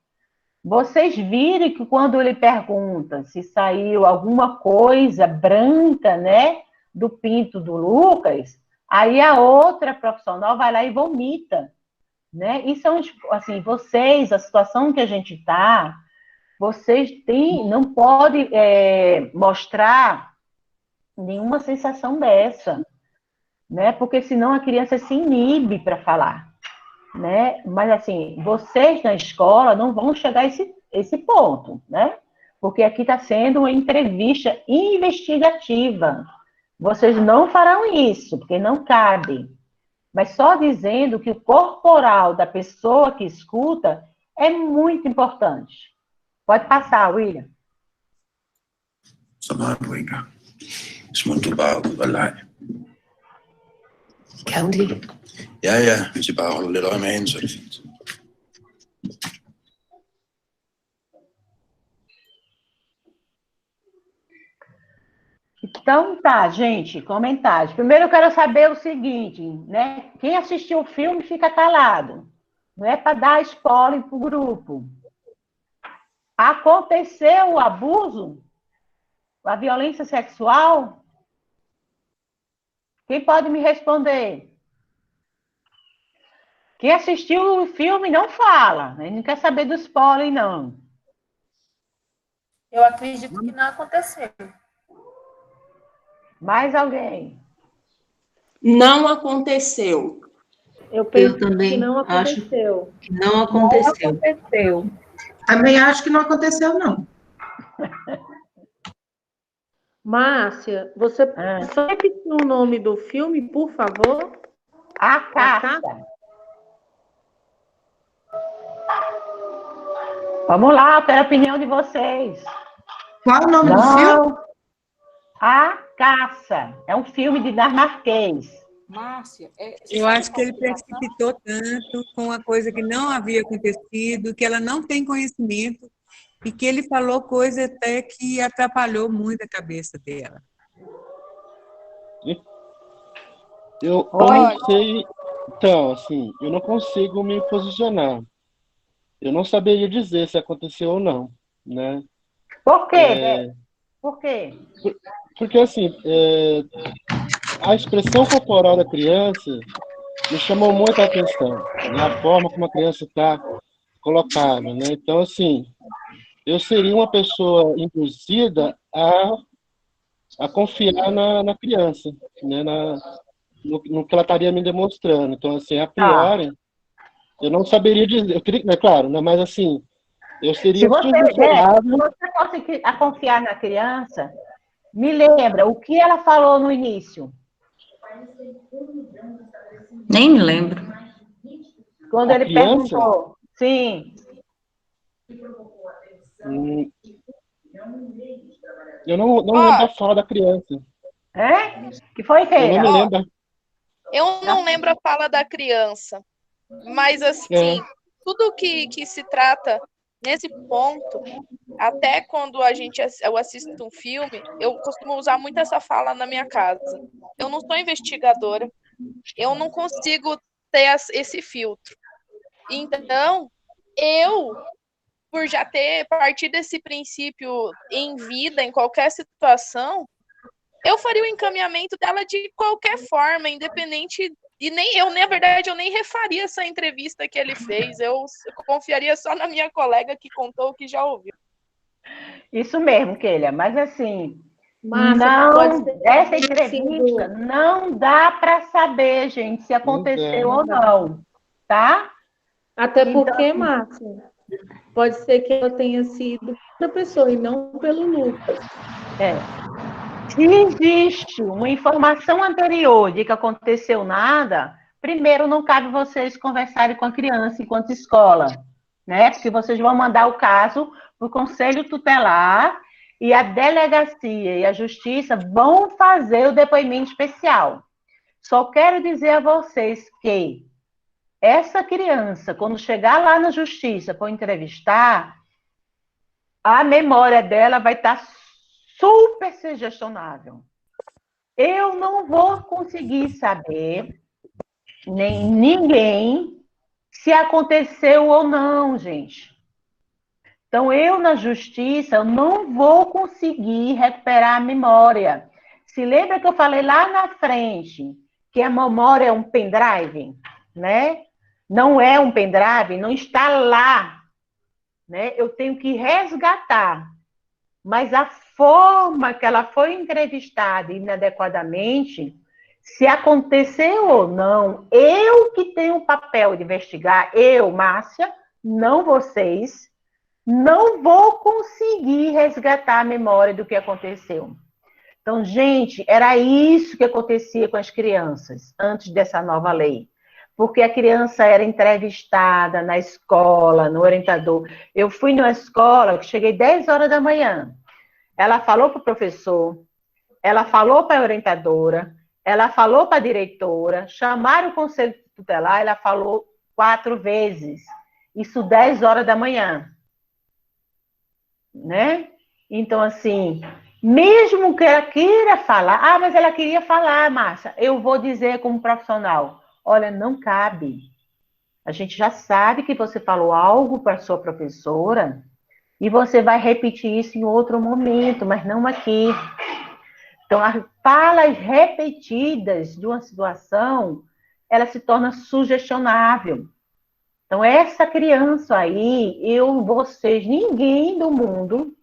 Vocês viram que quando ele pergunta se saiu alguma coisa branca, né, do pinto do Lucas, aí a outra profissional vai lá e vomita, né? Isso é assim, vocês, a situação que a gente está, vocês não podem mostrar nenhuma sensação dessa, né? Porque senão a criança se inibe para falar. Né? Mas, assim, vocês na escola não vão chegar a esse ponto, né? Porque aqui está sendo uma entrevista investigativa. Vocês não farão isso, porque não cabe. Mas só dizendo que o corporal da pessoa que escuta é muito importante. Pode passar, William. Så meget på en gang. Smut du bare ud og lege. Kan de? Ja, hvis I bare holder lidt øje med hende, så er det fint. Então tá, gente, comentários. Primeiro eu quero saber o seguinte, né? Quem assistiu o filme fica calado. Não é para dar spoiler para o grupo. Aconteceu o abuso? A violência sexual? Quem pode me responder? Quem assistiu o filme não fala. Ele não quer saber do spoiler, não. Eu acredito que não aconteceu. Mais alguém? Não aconteceu. Eu penso que também não acho aconteceu. que não aconteceu. Não aconteceu. Também acho que não aconteceu, não. Márcia, você só repetir o nome do filme, por favor? A Caça. Vamos lá, eu quero a opinião de vocês. Qual o nome do filme? A Caça. É um filme dinamarquês. Márcia, eu acho que ele precipitou tanto com uma coisa que não havia acontecido, que ela não tem conhecimento, e que ele falou coisa até que atrapalhou muito a cabeça dela. Eu não sei. Então, assim, eu não consigo me posicionar. Eu não saberia dizer se aconteceu ou não, né? Por quê? Por quê? Porque, assim, a expressão corporal da criança me chamou muita atenção, né? A forma como a criança está colocada, né? Então, assim, eu seria uma pessoa induzida a confiar na criança, né? No que ela estaria me demonstrando. Então, assim, a priori, eu não saberia dizer, eu queria, é claro, né? Mas, assim, eu seria Se você fosse a confiar na criança, me lembra o que ela falou no início. Nem me lembro. Quando ele perguntou. Sim. Eu não lembro a fala da criança. Que foi, Keila? Eu não me lembro. Eu não lembro a fala da criança, mas assim, tudo que se trata nesse ponto, até quando eu assisto um filme, eu costumo usar muito essa fala na minha casa. Eu não sou investigadora, eu não consigo ter esse filtro. Então, por já ter partido desse princípio em vida, em qualquer situação, eu faria o encaminhamento dela de qualquer forma, independente. E na verdade, eu nem refaria essa entrevista que ele fez. Eu confiaria só na minha colega que contou o que já ouviu. Isso mesmo, Keila. Mas assim, Márcia, essa entrevista não dá para saber, gente, se aconteceu ou não, tá? Até porque, Márcia, pode ser que ela tenha sido outra pessoa e não pelo Lucas. Se existe uma informação anterior de que aconteceu nada, primeiro não cabe vocês conversarem com a criança enquanto escola, né? Porque vocês vão mandar o caso para o Conselho Tutelar e a delegacia e a justiça vão fazer o depoimento especial. Só quero dizer a vocês que essa criança, quando chegar lá na justiça para entrevistar, a memória dela vai estar super sugestionável. Eu não vou conseguir saber, nem ninguém, se aconteceu ou não, gente. Então, eu na justiça, eu não vou conseguir recuperar a memória. Se lembra que eu falei lá na frente que a memória é um pendrive, né? Não é um pendrive, não está lá, né? Eu tenho que resgatar. Mas a forma que ela foi entrevistada inadequadamente, se aconteceu ou não, eu que tenho o papel de investigar, eu, Márcia, não vocês, não vou conseguir resgatar a memória do que aconteceu. Então, gente, era isso que acontecia com as crianças antes dessa nova lei. Porque a criança era entrevistada na escola, no orientador. Eu fui numa escola que cheguei 10 horas da manhã. Ela falou para o professor, ela falou para a orientadora, ela falou para a diretora, chamaram o conselho tutelar, ela falou 4 vezes. Isso 10 horas da manhã. Né? Então, assim, mesmo que ela queira falar, mas ela queria falar, Márcia, eu vou dizer como profissional, olha, não cabe. A gente já sabe que você falou algo para a sua professora e você vai repetir isso em outro momento, mas não aqui. Então, as falas repetidas de uma situação, ela se torna sugestionável. Então, essa criança aí, vocês, ninguém do mundo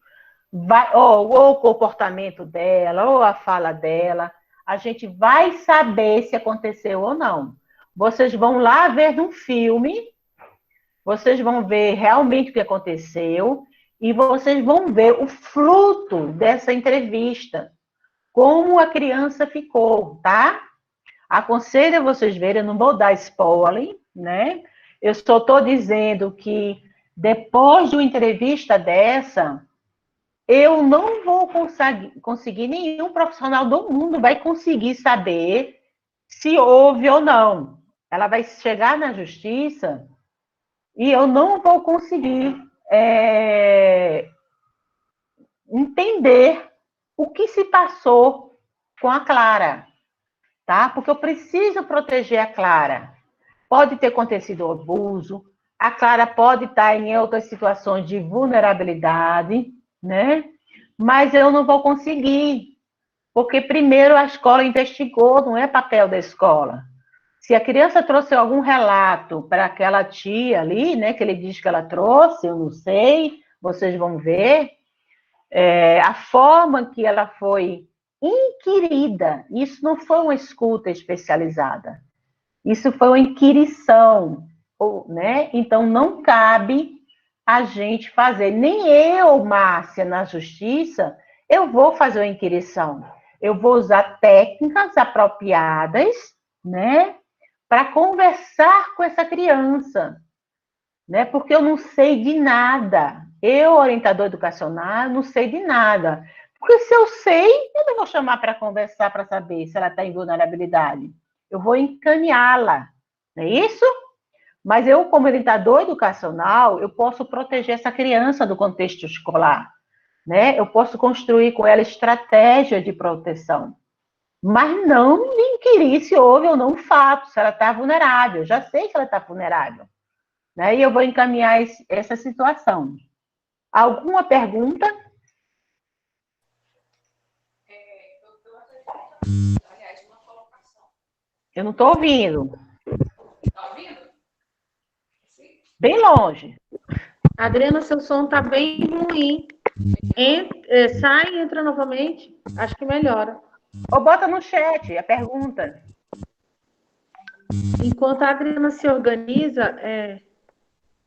vai, ou o comportamento dela, ou a fala dela, a gente vai saber se aconteceu ou não. vocês vão lá ver num filme, vocês vão ver realmente o que aconteceu e vocês vão ver o fruto dessa entrevista, como a criança ficou, tá? Aconselho vocês verem, eu não vou dar spoiler, né? Eu só estou dizendo que depois de uma entrevista dessa, eu não vou conseguir, nenhum profissional do mundo vai conseguir saber se houve ou não. Ela vai chegar na justiça e eu não vou conseguir entender o que se passou com a Clara, tá? Porque eu preciso proteger a Clara. Pode ter acontecido abuso, a Clara pode estar em outras situações de vulnerabilidade, né? Mas eu não vou conseguir, porque primeiro a escola investigou, não é papel da escola. Se a criança trouxe algum relato para aquela tia ali, né, que ele diz que ela trouxe, eu não sei, vocês vão ver, a forma que ela foi inquirida, isso não foi uma escuta especializada, isso foi uma inquirição, né? Então não cabe a gente fazer, nem eu, Márcia, na justiça, eu vou fazer uma inquirição, eu vou usar técnicas apropriadas, né, para conversar com essa criança, né? Porque eu não sei de nada. Eu, orientador educacional, não sei de nada. Porque se eu sei, eu não vou chamar para conversar para saber se ela está em vulnerabilidade. Eu vou encaminhá-la, não é isso? Mas eu, como orientador educacional, eu posso proteger essa criança do contexto escolar, né? Eu posso construir com ela estratégia de proteção. Mas não inquirir se houve ou não um fato, se ela está vulnerável. Eu já sei que ela está vulnerável, né? E eu vou encaminhar essa situação. Alguma pergunta? Eu não estou ouvindo. Está ouvindo? Bem longe. Adriana, seu som está bem ruim. Sai e entra novamente. Acho que melhora. Ou bota no chat a pergunta. Enquanto a Adriana se organiza,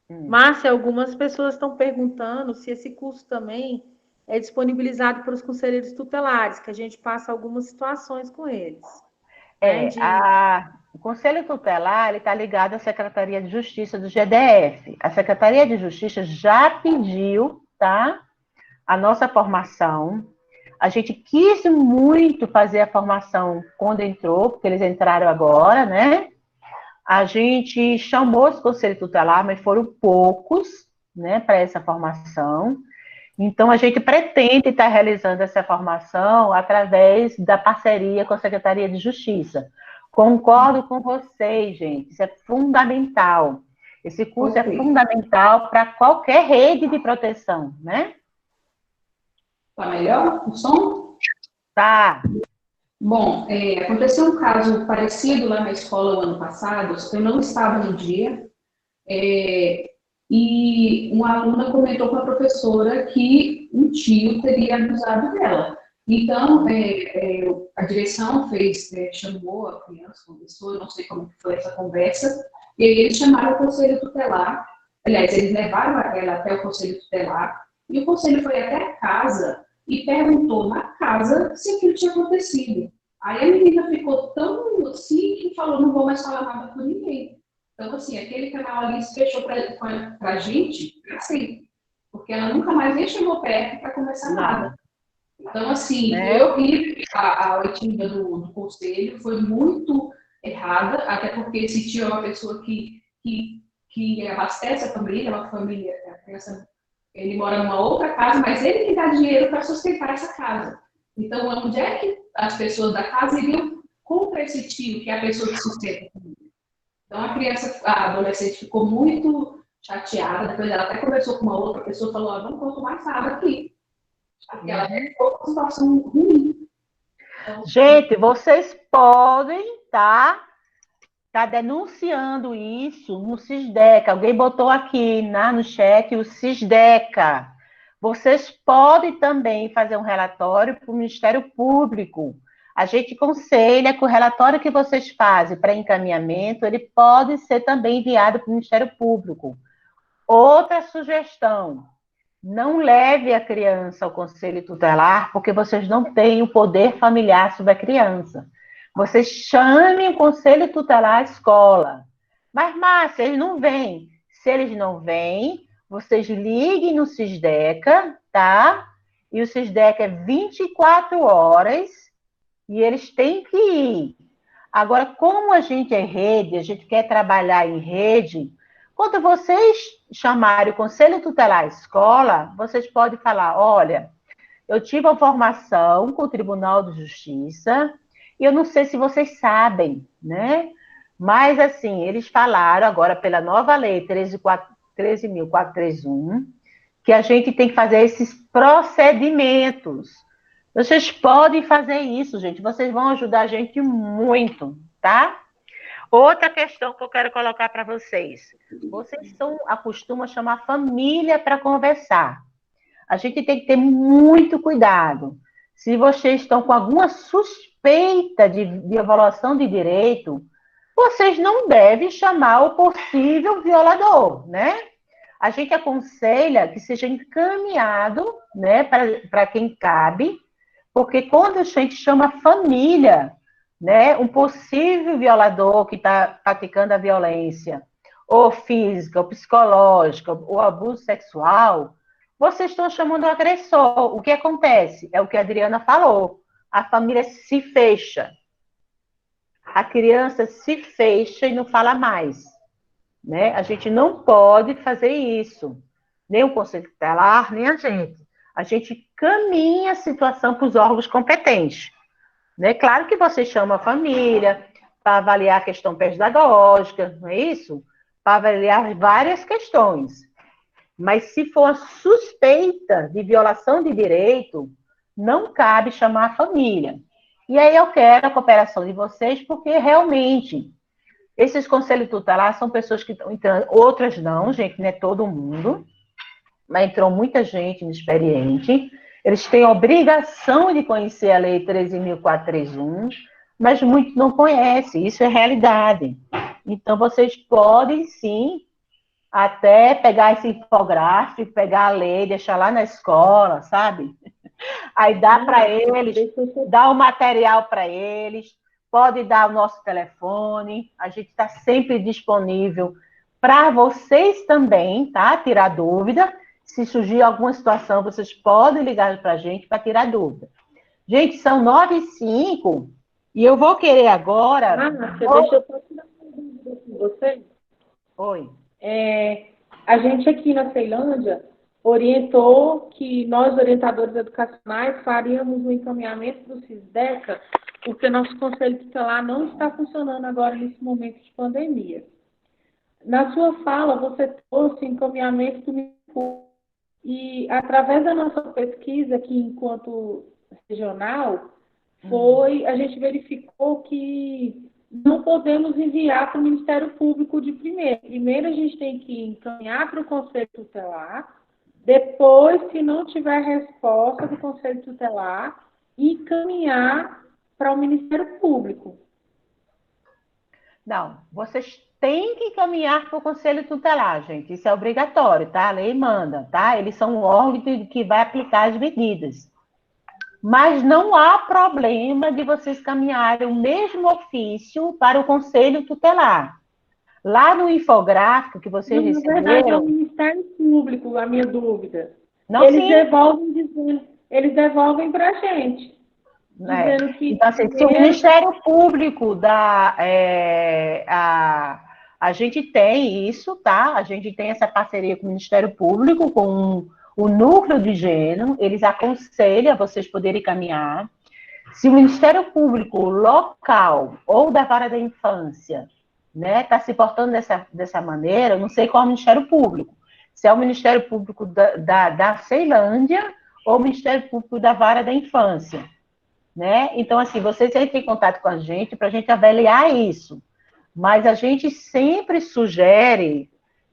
Márcia, algumas pessoas estão perguntando se esse curso também é disponibilizado para os conselheiros tutelares, que a gente passa algumas situações com eles. O Conselho Tutelar está ligado à Secretaria de Justiça do GDF. A Secretaria de Justiça já pediu, tá, a nossa formação. A gente quis muito fazer a formação quando entrou, porque eles entraram agora, né? A gente chamou esse Conselho Tutelar, mas foram poucos, né, para essa formação. Então, a gente pretende estar realizando essa formação através da parceria com a Secretaria de Justiça. Concordo com vocês, gente, isso é fundamental. Esse curso é fundamental para qualquer rede de proteção, né? Tá melhor o som? Tá. Bom, aconteceu um caso parecido lá na escola o ano passado, eu não estava no dia, e uma aluna comentou com a professora que um tio teria abusado dela. Então, a direção chamou a criança, conversou, eu não sei como foi essa conversa, e aí eles chamaram o Conselho Tutelar, aliás, eles levaram ela até o Conselho Tutelar, e o Conselho foi até a casa e perguntou na casa se aquilo tinha acontecido. Aí a menina ficou tão assim que falou, não vou mais falar nada com ninguém. Então, assim, aquele canal ali se fechou para a gente, assim, porque ela nunca mais nem chegou perto para conversar nada. Então, assim, eu vi a oitiva do conselho, foi muito errada, até porque esse tio é uma pessoa que abastece a família, a criança, ele mora numa outra casa, mas ele que dá dinheiro para sustentar essa casa. Então, onde é que as pessoas da casa iriam contra esse tio, que é a pessoa que sustenta a família? Então, a adolescente ficou muito chateada, depois ela até conversou com uma outra pessoa e falou, não conto mais nada aqui. Porque ela ficou com uma situação ruim. Então, gente, vocês podem tá denunciando isso no SISDECA. Alguém botou aqui no chat o SISDECA. Vocês podem também fazer um relatório para o Ministério Público. a gente aconselha que o relatório que vocês fazem para encaminhamento, ele pode ser também enviado para o Ministério Público. Outra sugestão, não leve a criança ao conselho tutelar, porque vocês não têm o poder familiar sobre a criança. Vocês chamem o conselho tutelar à escola. Mas, Márcia, eles não vêm. Se eles não vêm, vocês liguem no Sisdeca, tá? E o Sisdeca é 24 horas e eles têm que ir. Agora, como a gente é rede, a gente quer trabalhar em rede, quando vocês chamarem o Conselho Tutelar à escola, vocês podem falar, olha, eu tive uma formação com o Tribunal de Justiça e eu não sei se vocês sabem, né? Mas, assim, eles falaram agora pela nova lei 13.431, que a gente tem que fazer esses procedimentos. Vocês podem fazer isso, gente. Vocês vão ajudar a gente muito, tá? Outra questão que eu quero colocar para vocês. Vocês acostumam a chamar a família para conversar. A gente tem que ter muito cuidado. Se vocês estão com alguma suspeita de violação de direito, vocês não devem chamar o possível violador, né? A gente aconselha que seja encaminhado, né, para quem cabe, porque quando a gente chama a família, né, um possível violador que está praticando a violência, ou física, ou psicológica, ou abuso sexual, vocês estão chamando o agressor. O que acontece? É o que a Adriana falou. A família se fecha. A criança se fecha e não fala mais, né? A gente não pode fazer isso. Nem o Conselho Tutelar, nem a gente. A gente caminha a situação para os órgãos competentes, né? Claro que você chama a família para avaliar a questão pedagógica, não é isso? Para avaliar várias questões. Mas se for a suspeita de violação de direito, não cabe chamar a família. E aí eu quero a cooperação de vocês, porque realmente esses conselhos tutelares são pessoas que estão entrando, outras não, gente, não é todo mundo, mas entrou muita gente inexperiente. Eles têm a obrigação de conhecer a Lei 13.431, mas muitos não conhecem, isso é realidade. Então, vocês podem, sim, até pegar esse infográfico, pegar a lei, deixar lá na escola, sabe? Aí dá para eles, dá o material para eles, pode dar o nosso telefone, a gente está sempre disponível para vocês também, tá? Tirar dúvida. Se surgir alguma situação, vocês podem ligar para a gente para tirar dúvida. Gente, são 9h05 e eu vou querer agora... Deixa eu só tirar uma dúvida com você. Oi. A gente aqui na Ceilândia orientou que nós, orientadores educacionais, faríamos um encaminhamento do Sisdeca, porque nosso conselho tutelar não está funcionando agora nesse momento de pandemia. Na sua fala, você trouxe encaminhamento do Ministério. E, através da nossa pesquisa aqui, enquanto regional, a gente verificou que não podemos enviar para o Ministério Público de primeiro. Primeiro, a gente tem que encaminhar para o Conselho Tutelar, depois, se não tiver resposta do Conselho Tutelar, encaminhar para o Ministério Público. Não, vocês têm que encaminhar para o Conselho Tutelar, gente. Isso é obrigatório, tá? A lei manda, tá? Eles são o órgão que vai aplicar as medidas. Mas não há problema de vocês caminharem o mesmo ofício para o Conselho Tutelar. Lá no infográfico que vocês receberam... Na verdade, é o Ministério Público, a minha dúvida. Não, eles sim. devolvem para a gente. Dizendo que então, assim, se o Ministério Público dá... a gente tem isso, tá? A gente tem essa parceria com o Ministério Público, com o núcleo de gênero, eles aconselham a vocês poderem caminhar. Se o Ministério Público local ou da vara da infância, né, está se portando dessa maneira, eu não sei qual é o Ministério Público. Se é o Ministério Público da Ceilândia ou o Ministério Público da vara da infância, né? Então, assim, vocês entrem em contato com a gente para a gente avaliar isso. Mas a gente sempre sugere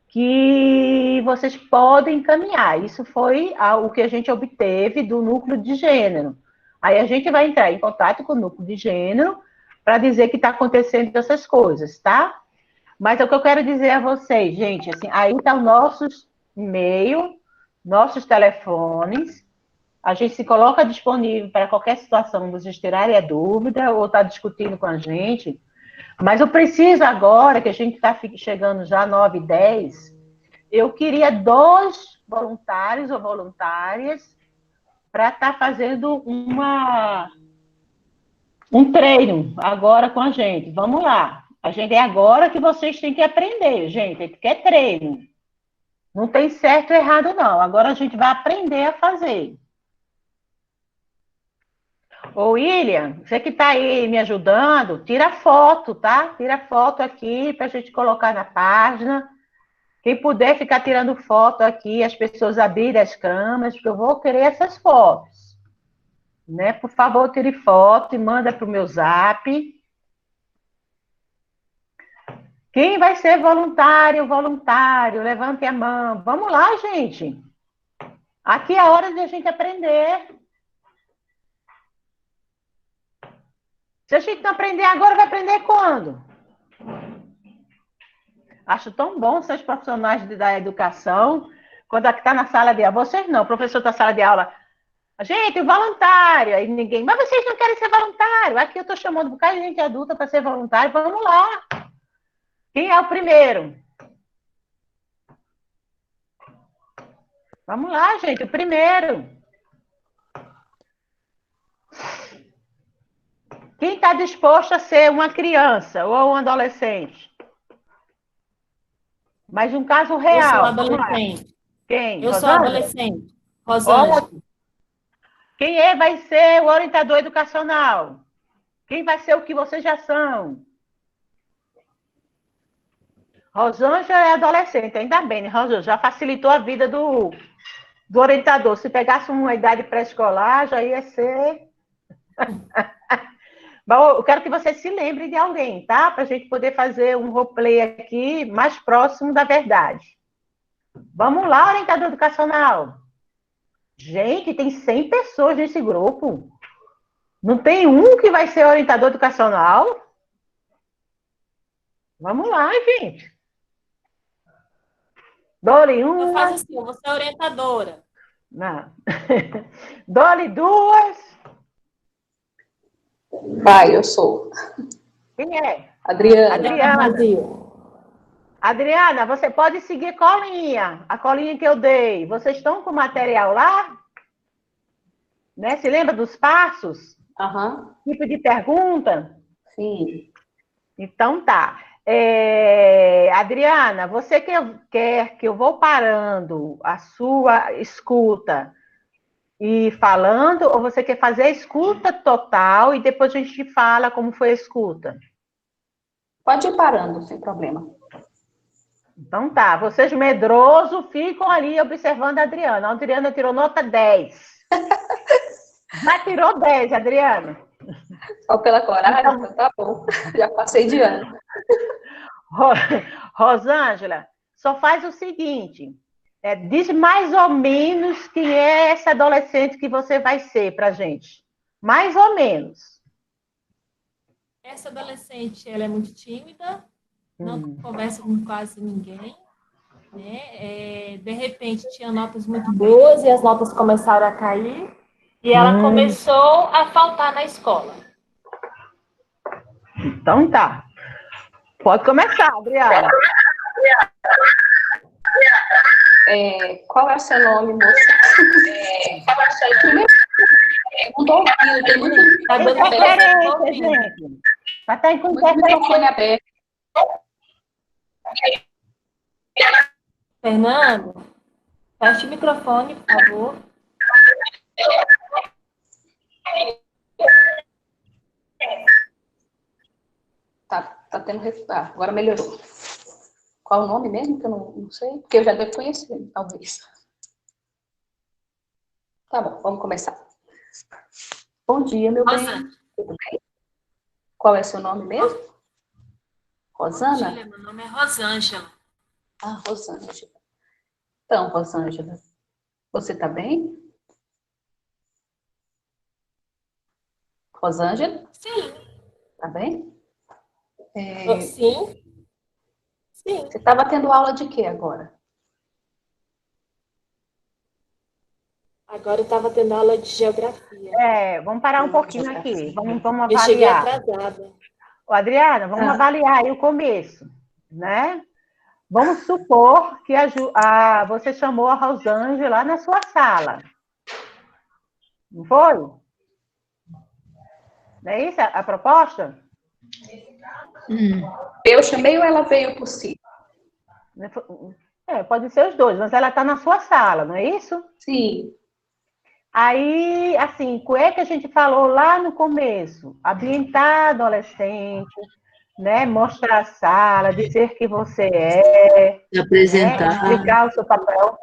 que vocês podem encaminhar. Isso foi o que a gente obteve do núcleo de gênero. Aí a gente vai entrar em contato com o núcleo de gênero para dizer que está acontecendo essas coisas, tá? Mas o que eu quero dizer a vocês, gente, assim, aí tá o nossos e-mail, nossos telefones, a gente se coloca disponível para qualquer situação vocês tirarem a dúvida ou tá discutindo com a gente, mas eu preciso agora, que a gente está chegando já 9h10, eu queria 2 voluntários ou voluntárias para estar fazendo um treino agora com a gente. Vamos lá. A gente é agora que vocês têm que aprender, gente, que é treino. Não tem certo ou errado, não. Agora a gente vai aprender a fazer. Ô, William, você que está aí me ajudando, tira foto, tá? Tira foto aqui para a gente colocar na página. Quem puder ficar tirando foto aqui, as pessoas abrirem as câmeras, porque eu vou querer essas fotos. Né? Por favor, tire foto e manda para o meu zap. Quem vai ser voluntário, voluntário? Levante a mão. Vamos lá, gente. Aqui é a hora de a gente aprender. Se a gente não aprender agora, vai aprender quando? Acho tão bom ser os profissionais da educação, quando está na sala de aula. Vocês não, o professor está na sala de aula. Gente, voluntário. Aí ninguém, mas vocês não querem ser voluntário. Aqui eu estou chamando um bocado de gente adulta para ser voluntário. Vamos lá. Quem é o primeiro? Vamos lá, gente, o primeiro. Quem está disposto a ser uma criança ou um adolescente? Mas um caso real. Eu sou adolescente. Quem? Eu sou Rosângela? adolescente. Rosângela. Quem vai ser o orientador educacional? Quem vai ser o que vocês já são? Rosângela é adolescente, ainda bem, né, Rosângela? Já facilitou a vida do orientador. Se pegasse uma idade pré-escolar, já ia ser... Bom, eu quero que você se lembre de alguém, tá? Para a gente poder fazer um roleplay aqui mais próximo da verdade. Vamos lá, orientador educacional. Gente, tem 100 pessoas nesse grupo. Não tem um que vai ser orientador educacional? Vamos lá, gente. Dole uma. Eu faço assim, eu vou ser orientadora. Não. Dole 2. Vai, eu sou. Quem é? Adriana. Adriana, você pode seguir colinha. A colinha que eu dei. Vocês estão com o material lá? Né? Se lembra dos passos? Aham. Tipo de pergunta? Sim. Então tá. Adriana, você quer que eu vou parando a sua escuta e falando, ou você quer fazer a escuta total e depois a gente fala como foi a escuta? Pode ir parando, sem problema. Então tá, vocês medrosos ficam ali observando a Adriana. A Adriana tirou nota 10. Já tirou 10, Adriana. Só pela coragem, então tá bom. Já passei de ano. Rosângela, só faz o seguinte, diz mais ou menos quem é essa adolescente que você vai ser pra gente. Mais ou menos. Essa adolescente, ela é muito tímida, não conversa com quase ninguém, né? De repente, tinha notas muito boas e as notas começaram a cair e ela começou a faltar na escola. Então tá. Pode começar, Adriana. Qual é o seu nome, moça? Não estou ouvindo, tem muito interferência, gente. Vai estar com microfone aberto. Fernando, feche o microfone, por favor. Tá tendo resultado. Agora melhorou. Qual o nome mesmo? Que eu não sei. Porque eu já devo conhecer, talvez. Tá bom, vamos começar. Bom dia, meu bem. Tudo bem? Qual é seu nome mesmo? Rosana? Dia, meu nome é Rosângela. Ah, Rosângela. Então, Rosângela, você tá bem? Rosângela? Sim. Tá bem? Sim. Sim. Você estava tendo aula de quê agora? Agora eu estava tendo aula de geografia. Vamos parar um pouquinho aqui. Vamos Eu cheguei avaliar. atrasada. Ô, Adriana, vamos avaliar aí o começo, né? Vamos supor que você chamou a Rosângela lá na sua sala. Não foi? Não é isso a proposta? Eu chamei ou ela veio por si? Pode ser os dois, mas ela está na sua sala, não é isso? Sim. Aí, assim, o que a gente falou lá no começo? Ambientar adolescente, né? Mostrar a sala, dizer que você é. Apresentar. Né? Explicar o seu papel.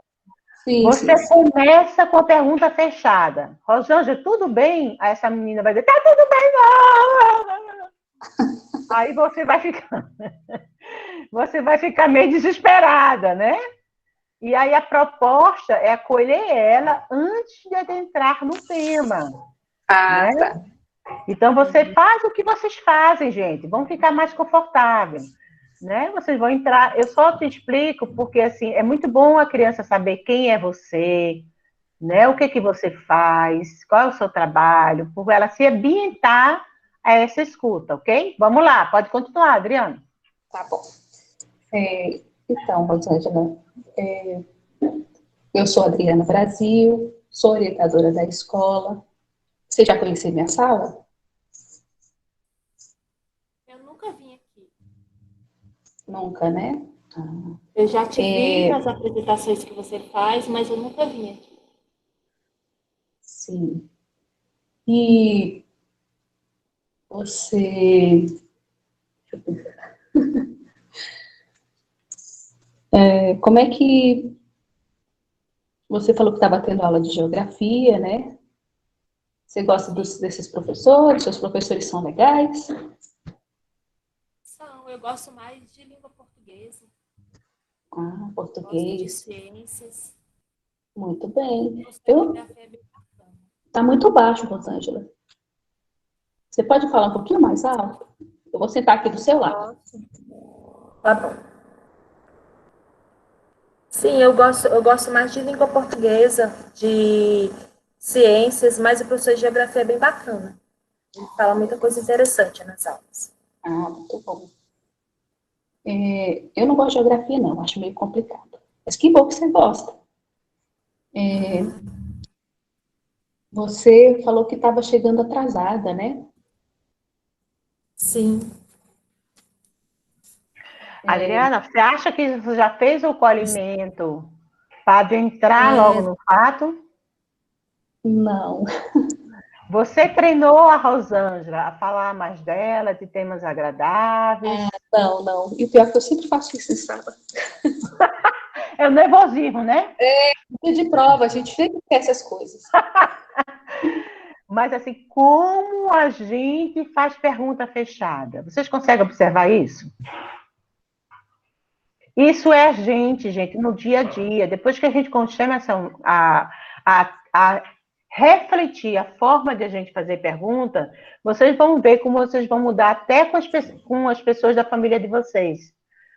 Sim, Você começa com a pergunta fechada. Rosângela, tudo bem? Aí essa menina vai dizer, tá tudo bem, não! Aí você vai ficar meio desesperada, né? E aí a proposta é acolher ela antes de adentrar no tema. Né? Tá. Então, você faz o que vocês fazem, gente. Vão ficar mais confortáveis. Né? Vocês vão entrar... Eu só te explico porque, assim, é muito bom a criança saber quem é você, né? O que você faz, qual é o seu trabalho, por ela se ambientar a essa escuta, ok? Vamos lá, pode continuar, Adriana. Tá bom. Então, Rosângela, eu sou Adriana Brasil, sou orientadora da escola. Você já conheceu minha sala? Eu nunca vim aqui. Nunca, né? Eu já te vi nas apresentações que você faz, mas eu nunca vim aqui. Sim. E você... Deixa eu pensar. Como é que... Você falou que estava tendo aula de geografia, né? Você gosta desses professores? Seus professores são legais? Eu gosto mais de língua portuguesa. Português. Gosto de ciências. Muito bem. Geografia é bem bacana. Tá muito baixo, Rosângela. Você pode falar um pouquinho mais alto? Eu vou sentar aqui do seu lado. Tá bom. Sim, eu gosto mais de língua portuguesa, de ciências, mas o professor de geografia é bem bacana. Ele fala muita coisa interessante nas aulas. Muito bom. Eu não gosto de geografia, não. Acho meio complicado. Mas que bom que você gosta. Você falou que estava chegando atrasada, né? Sim. Adriana, você acha que você já fez o acolhimento para entrar logo no fato? Não. Você treinou a Rosângela a falar mais dela, de temas agradáveis? Não. E o pior é que eu sempre faço isso em sala. É o nervosismo, né? Dia de prova, a gente sempre esquece as coisas. Mas, assim, como a gente faz pergunta fechada? Vocês conseguem observar isso? Isso é a gente, no dia a dia. Depois que a gente começa a refletir a forma de a gente fazer pergunta, vocês vão ver como vocês vão mudar até com as pessoas da família de vocês,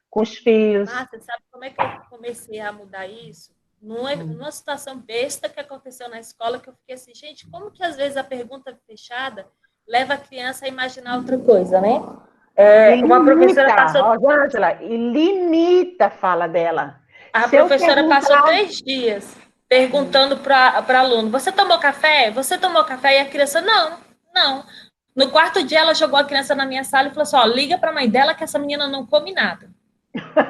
com os filhos. Márcia, sabe como é que eu comecei a mudar isso? Numa situação besta que aconteceu na escola, que eu fiquei assim, gente, como que às vezes a pergunta fechada leva a criança a imaginar outra coisa, né? Uma professora passou... Rosângela, e limita a fala dela. A professora passou 3 dias perguntando para aluno, você tomou café? Você tomou café? E a criança, não. No 4º dia, ela jogou a criança na minha sala e falou assim, liga para a mãe dela que essa menina não come nada.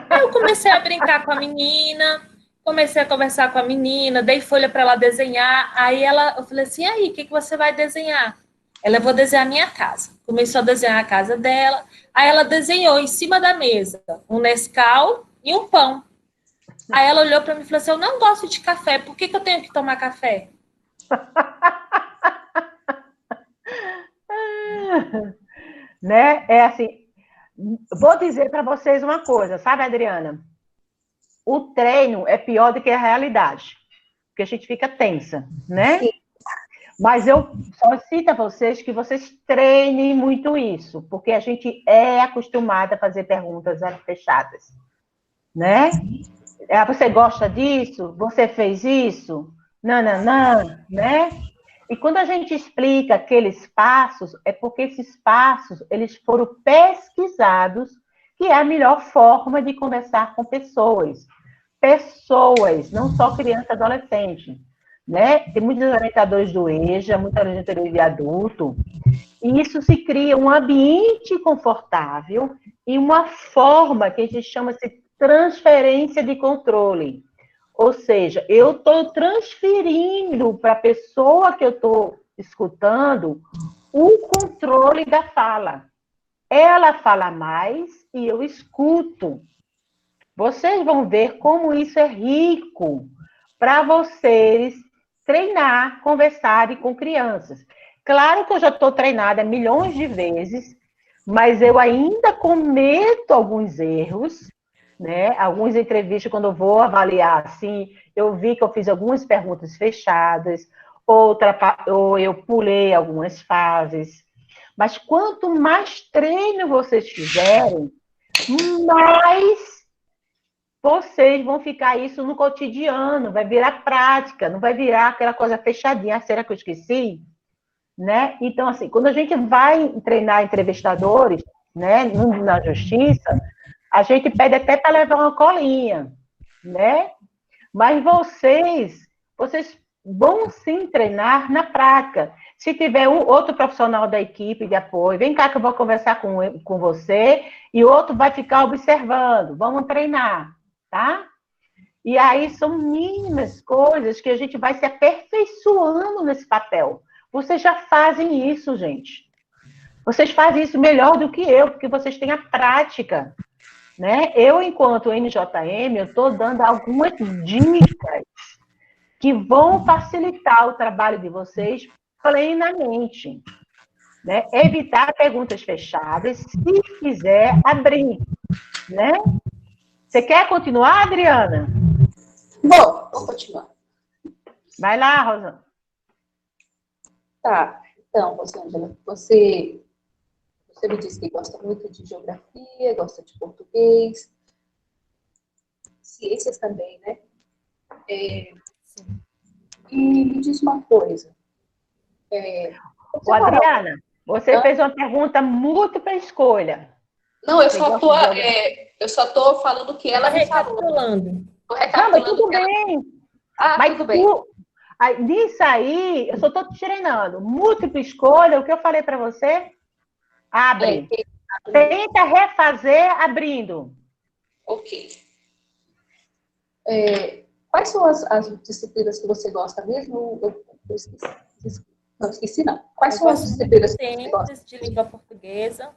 Aí eu comecei a brincar com a menina, comecei a conversar com a menina, dei folha para ela desenhar, aí eu falei assim, e aí, o que você vai desenhar? Eu vou desenhar a minha casa. Começou a desenhar a casa dela, aí ela desenhou em cima da mesa um Nescau e um pão. Aí ela olhou para mim e falou assim, eu não gosto de café, por que eu tenho que tomar café? Né? É assim, vou dizer para vocês uma coisa, sabe, Adriana? O treino é pior do que a realidade, porque a gente fica tensa, né? Sim. Mas eu solicito a vocês que vocês treinem muito isso, porque a gente é acostumada a fazer perguntas fechadas, né? Você gosta disso? Você fez isso? Não, né? E quando a gente explica aqueles passos, é porque esses passos, eles foram pesquisados, que é a melhor forma de conversar com pessoas. Pessoas, não só criança e adolescente. Né? Tem muitos orientadores do EJA, muitos orientadores de adulto, e isso se cria um ambiente confortável e uma forma que a gente chama de transferência de controle. Ou seja, eu estou transferindo para a pessoa que eu estou escutando o controle da fala. Ela fala mais e eu escuto. Vocês vão ver como isso é rico para vocês treinar, conversarem com crianças. Claro que eu já estou treinada milhões de vezes, mas eu ainda cometo alguns erros, né? Algumas entrevistas, quando eu vou avaliar, assim, eu vi que eu fiz algumas perguntas fechadas, ou eu pulei algumas fases. Mas quanto mais treino vocês fizerem, mais vocês vão ficar isso no cotidiano, vai virar prática, não vai virar aquela coisa fechadinha. Será que eu esqueci? Né? Então, assim, quando a gente vai treinar entrevistadores, né, na justiça, a gente pede até para levar uma colinha, né? Mas vocês vão sim treinar na prática. Se tiver outro profissional da equipe de apoio, vem cá que eu vou conversar com você, e outro vai ficar observando, vamos treinar. Tá? E aí são mínimas coisas que a gente vai se aperfeiçoando nesse papel. Vocês já fazem isso, gente. Vocês fazem isso melhor do que eu, porque vocês têm a prática, né? Eu, enquanto NJM, eu estou dando algumas dicas que vão facilitar o trabalho de vocês plenamente, né? Evitar perguntas fechadas, se quiser abrir, né? Você quer continuar, Adriana? Vou continuar. Vai lá, Rosângela. Tá, então, Rosângela, você me disse que gosta muito de geografia, gosta de português, ciências também, né? E me diz uma coisa. Adriana, você fez uma pergunta múltipla escolha. Não, eu só tô falando o que ela me falou. Tô recapitulando. Tudo bem. Mas tudo bem. Nisso aí, eu só estou te treinando. Múltipla escolha, o que eu falei para você? Abre. Tenta refazer abrindo. Ok. Quais são as disciplinas que você gosta mesmo? Eu esqueci. Não, esqueci não. Quais são as disciplinas que você gosta? Ciências de língua portuguesa.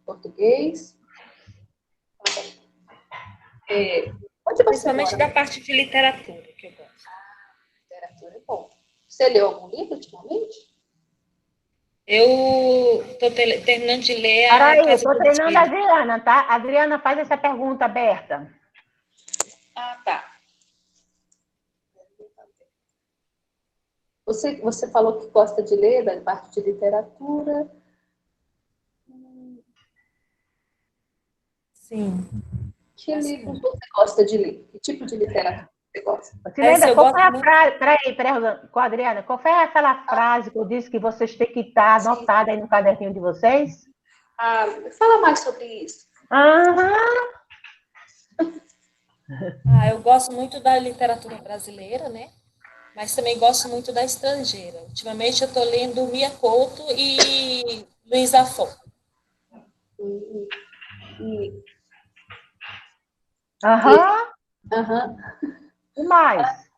Português. Principalmente da parte de literatura, que eu gosto. Literatura é bom. Você leu algum livro ultimamente? Eu estou terminando de ler Peraí, eu estou treinando a Adriana, tá? A Adriana, faz essa pergunta aberta. Ah, tá. Você falou que gosta de ler, da parte de literatura. Sim. Que livros você gosta de ler? Que tipo de literatura você gosta? Você lembra, qual foi a frase? Peraí, Rosana, com a Adriana, qual foi aquela frase que eu disse que vocês têm que estar anotada aí no caderninho de vocês? Fala mais sobre isso. Eu gosto muito da literatura brasileira, né? Mas também gosto muito da estrangeira. Ultimamente eu estou lendo Mia Couto e Luiz Afon. E mais?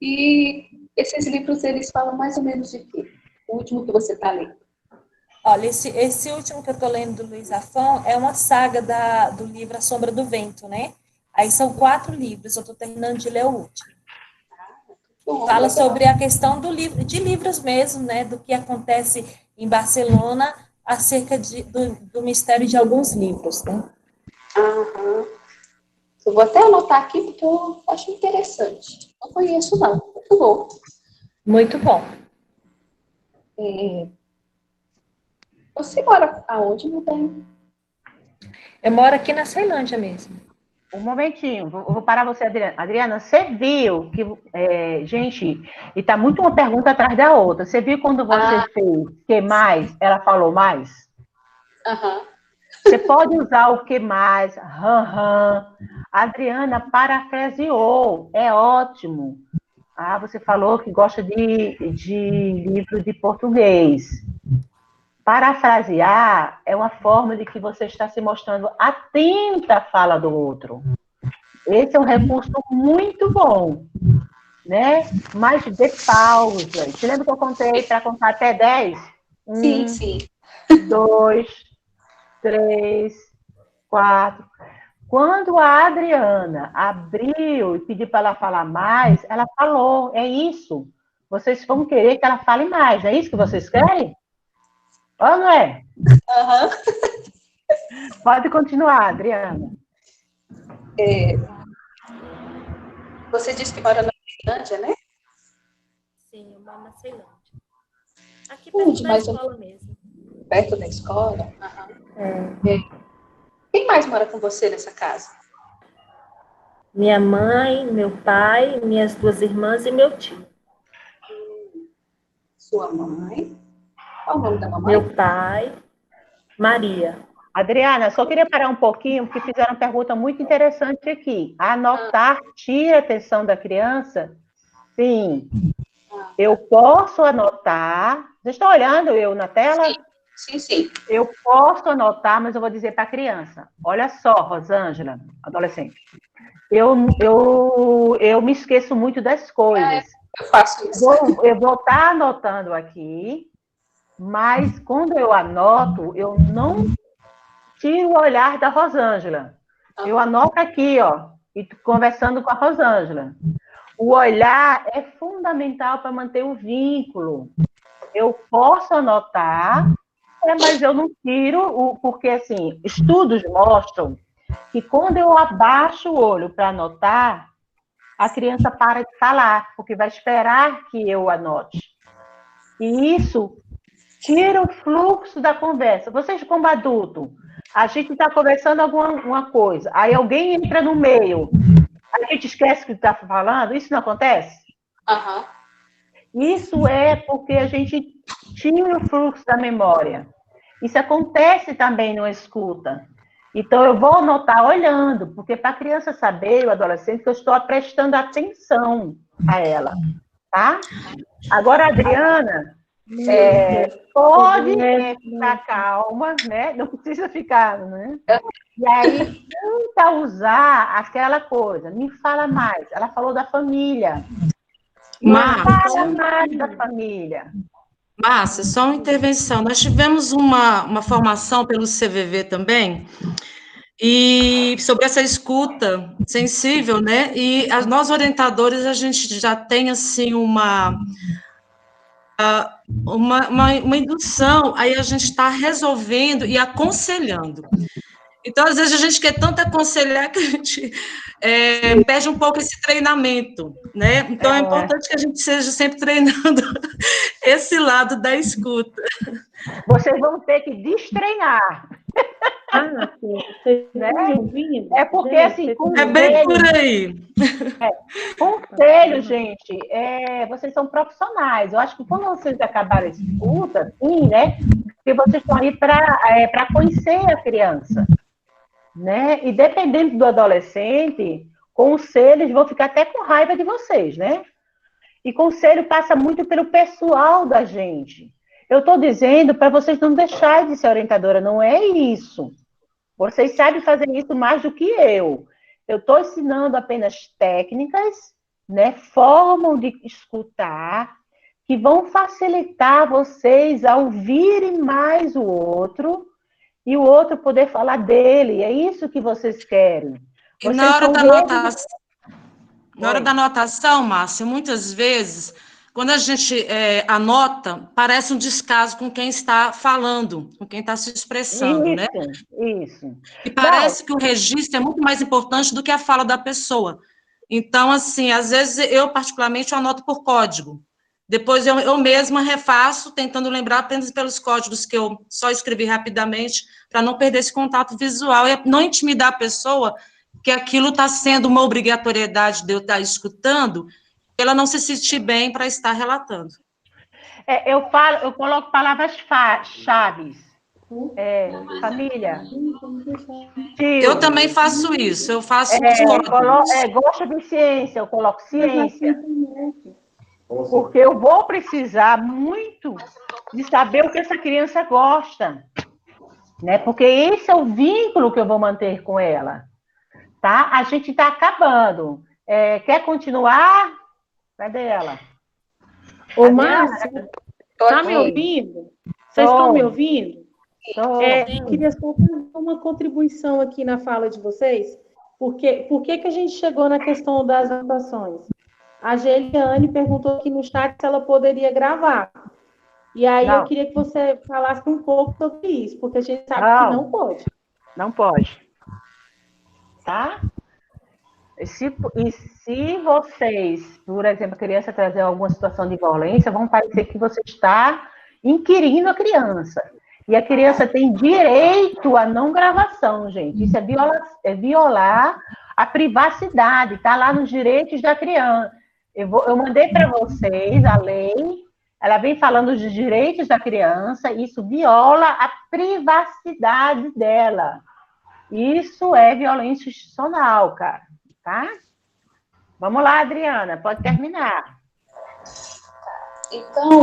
E esses livros, eles falam mais ou menos de quê? O último que você está lendo. Olha, esse último que eu estou lendo do Luiz Afon é uma saga do livro A Sombra do Vento, né? Aí são 4 livros, eu estou terminando de ler o último. Fala sobre a questão de livros mesmo, né? Do que acontece em Barcelona acerca do mistério de alguns livros, né? Eu vou até anotar aqui, porque eu acho interessante. Não conheço, não. Muito bom. Muito bom. Você mora aonde, meu bem? Eu moro aqui na Ceilândia mesmo. Um momentinho, vou parar você, Adriana. Adriana, você viu que, gente, e está muito uma pergunta atrás da outra. Você viu quando você fez que mais, ela falou mais? Você pode usar o que mais, A Adriana parafraseou, é ótimo. Você falou que gosta de livro de português. Parafrasear é uma forma de que você está se mostrando atenta à fala do outro. Esse é um recurso muito bom, né? Mas de pausa. Você lembra que eu contei para contar até 10? Sim, sim. 2, 3, 4. Quando a Adriana abriu e pediu para ela falar mais, ela falou, é isso. Vocês vão querer que ela fale mais, é isso que vocês querem? Ou não é? Pode continuar, Adriana. Você disse que mora na Ceilândia, né? Sim, eu moro na Ceilândia. Aqui perto da escola mesmo. Perto da escola? Quem mais mora com você nessa casa? Minha mãe, meu pai, minhas 2 irmãs e meu tio. Sua mãe? Qual o nome da mamãe? Meu pai, Maria. Adriana, só queria parar um pouquinho, porque fizeram uma pergunta muito interessante aqui. Anotar tira a atenção da criança? Sim. Eu posso anotar. Vocês estão olhando eu na tela? Sim, sim. Eu posso anotar, mas eu vou dizer para a criança. Olha só, Rosângela, adolescente. Eu me esqueço muito das coisas. Eu faço isso. Eu vou estar anotando aqui, mas quando eu anoto, eu não tiro o olhar da Rosângela. Eu anoto aqui, ó, e conversando com a Rosângela. O olhar é fundamental para manter o vínculo. Eu posso anotar, mas eu não tiro, porque, assim, estudos mostram que quando eu abaixo o olho para anotar, a criança para de falar, porque vai esperar que eu anote. E isso tira o fluxo da conversa. Vocês, como adulto, a gente está conversando alguma coisa, aí alguém entra no meio, a gente esquece o que está falando, isso não acontece? Isso é porque a gente tira o fluxo da memória. Isso acontece também no escuta. Então, eu vou anotar olhando, porque para a criança saber, o adolescente, que eu estou prestando atenção a ela, tá? Agora, a Adriana, pode ficar calma, né? Não precisa ficar, né? E aí, tenta usar aquela coisa. Me fala mais. Ela falou da família. Fala mais da família. Márcia, só uma intervenção. Nós tivemos uma formação pelo CVV também, e sobre essa escuta sensível, né? E nós orientadores, a gente já tem, assim, uma indução, aí a gente está resolvendo e aconselhando. Então, às vezes, a gente quer tanto aconselhar que a gente perde um pouco esse treinamento, né? Então, é importante que a gente seja sempre treinando esse lado da escuta. Vocês vão ter que destreinar. Né? É porque, assim, é bem por aí. Conselho, gente, vocês são profissionais. Eu acho que quando vocês acabarem a escuta, sim, né? Porque vocês estão aí para conhecer a criança. Né? E dependendo do adolescente, conselhos vão ficar até com raiva de vocês, né? E conselho passa muito pelo pessoal da gente. Eu estou dizendo para vocês não deixarem de ser orientadora, não é isso. Vocês sabem fazer isso mais do que eu. Eu estou ensinando apenas técnicas, né? Formas de escutar, que vão facilitar vocês a ouvirem mais o outro, e o outro poder falar dele. É isso que vocês querem. E na hora da anotação, Márcia, muitas vezes quando a gente anota, parece um descaso com quem está falando, com quem está se expressando, né? Isso. E parece que o registro é muito mais importante do que a fala da pessoa. Então, assim, às vezes eu, particularmente, eu anoto por código. Depois eu mesma refaço, tentando lembrar apenas pelos códigos que eu só escrevi rapidamente, para não perder esse contato visual e não intimidar a pessoa que aquilo está sendo uma obrigatoriedade de eu estar escutando, ela não se sentir bem para estar relatando. Eu coloco palavras-chave. Família. Eu também faço isso, eu faço os códigos. Gosto de ciência, eu coloco ciência. Porque eu vou precisar muito de saber o que essa criança gosta. Né? Porque esse é o vínculo que eu vou manter com ela. Tá? A gente está acabando. Quer continuar? Cadê ela? Ô, Márcia, está me ouvindo? Vocês estão me ouvindo? Queria só fazer uma contribuição aqui na fala de vocês. Por que a gente chegou na questão das anotações? A Geliane perguntou aqui no chat se ela poderia gravar. E aí eu queria que você falasse um pouco sobre isso, porque a gente sabe que não pode. Não pode. Tá? E se vocês, por exemplo, a criança trazer alguma situação de violência, vão parecer que você está inquirindo a criança. E a criança tem direito à não gravação, gente. Isso é violar a privacidade, está lá nos direitos da criança. Eu mandei para vocês a lei, ela vem falando dos direitos da criança, isso viola a privacidade dela. Isso é violência institucional, cara. Tá? Vamos lá, Adriana, pode terminar. Então,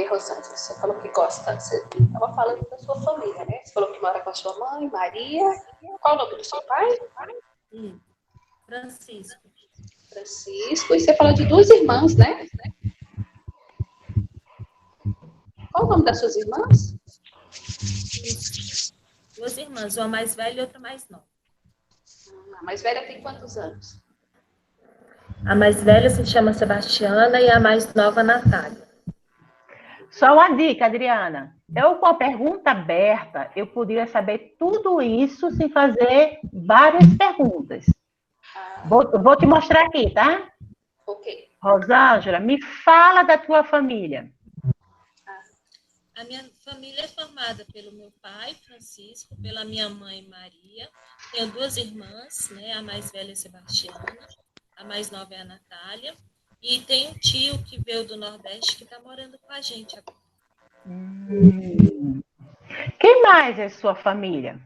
Rosângela, você falou que gosta, você estava falando da sua família, né? Você falou que mora com a sua mãe, Maria. Qual o nome do seu pai? Francisco. Francisco, e você falou de 2 irmãs, né? Qual o nome das suas irmãs? 2 irmãs, uma mais velha e outra mais nova. A mais velha tem quantos anos? A mais velha se chama Sebastiana e a mais nova, Natália. Só uma dica, Adriana. Eu, com a pergunta aberta, eu poderia saber tudo isso sem fazer várias perguntas. Vou te mostrar aqui, tá? Ok. Rosângela, me fala da tua família. A minha família é formada pelo meu pai, Francisco, pela minha mãe, Maria. Tenho 2 irmãs, né? A mais velha é Sebastiana, a mais nova é a Natália. E tem um tio que veio do Nordeste que está morando com a gente agora. Quem mais é sua família?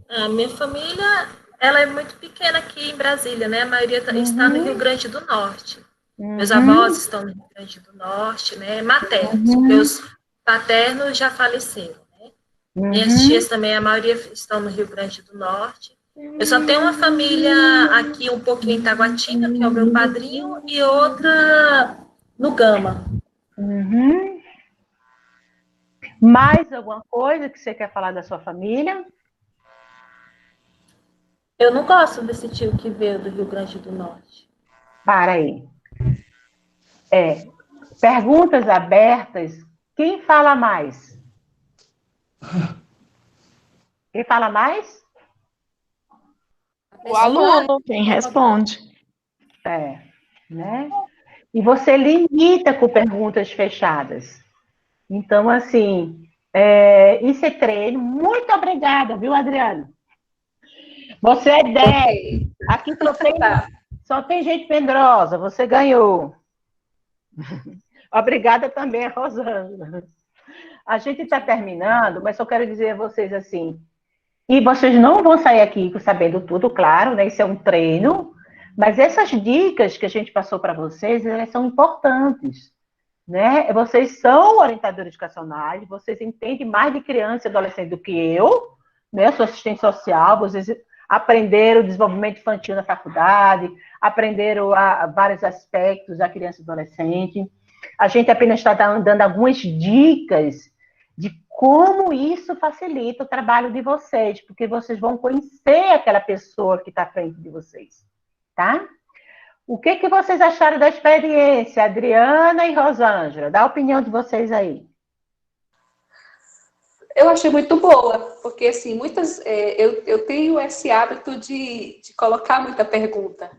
A minha família, ela é muito pequena aqui em Brasília, né? A maioria está no Rio Grande do Norte. Meus avós estão no Rio Grande do Norte, né? Maternos. Meus paternos já faleceram, né? Minhas tias também, a maioria estão no Rio Grande do Norte. Eu só tenho uma família aqui um pouquinho em Taguatinga, que é o meu padrinho, e outra no Gama. Mais alguma coisa que você quer falar da sua família? Eu não gosto desse tio que veio do Rio Grande do Norte. Para aí. Perguntas abertas. Quem fala mais? Quem fala mais? O aluno. Quem responde. Né? E você limita com perguntas fechadas. Então, assim, isso é treino. Muito obrigada, viu, Adriana? Você é 10. Aqui só tem gente medrosa. Você ganhou. Obrigada também, Rosângela. A gente está terminando, mas só quero dizer a vocês assim, e vocês não vão sair aqui sabendo tudo, claro, né? Isso é um treino, mas essas dicas que a gente passou para vocês, elas são importantes, né? Vocês são orientadores educacionais, vocês entendem mais de criança e adolescente do que eu, né? Eu sou assistente social, vocês aprenderam o desenvolvimento infantil na faculdade, aprenderam vários aspectos da criança e adolescente. A gente apenas está dando algumas dicas de como isso facilita o trabalho de vocês, porque vocês vão conhecer aquela pessoa que está à frente de vocês, tá? O que que vocês acharam da experiência, Adriana e Rosângela? Dá a opinião de vocês aí. Eu achei muito boa, porque assim, eu tenho esse hábito de colocar muita pergunta,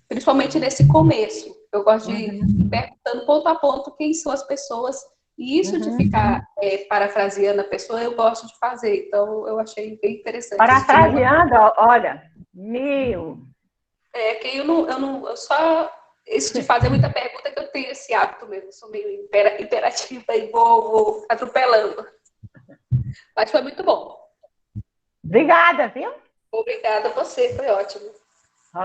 principalmente nesse começo. Eu gosto de ir perguntando ponto a ponto quem são as pessoas, e isso de ficar parafraseando a pessoa, eu gosto de fazer, então eu achei bem interessante. Parafraseando, olha, que eu só, isso de fazer muita pergunta, que eu tenho esse hábito mesmo, eu sou meio imperativa e vou atropelando. Mas foi muito bom. Obrigada, viu? Obrigada a você, foi ótimo.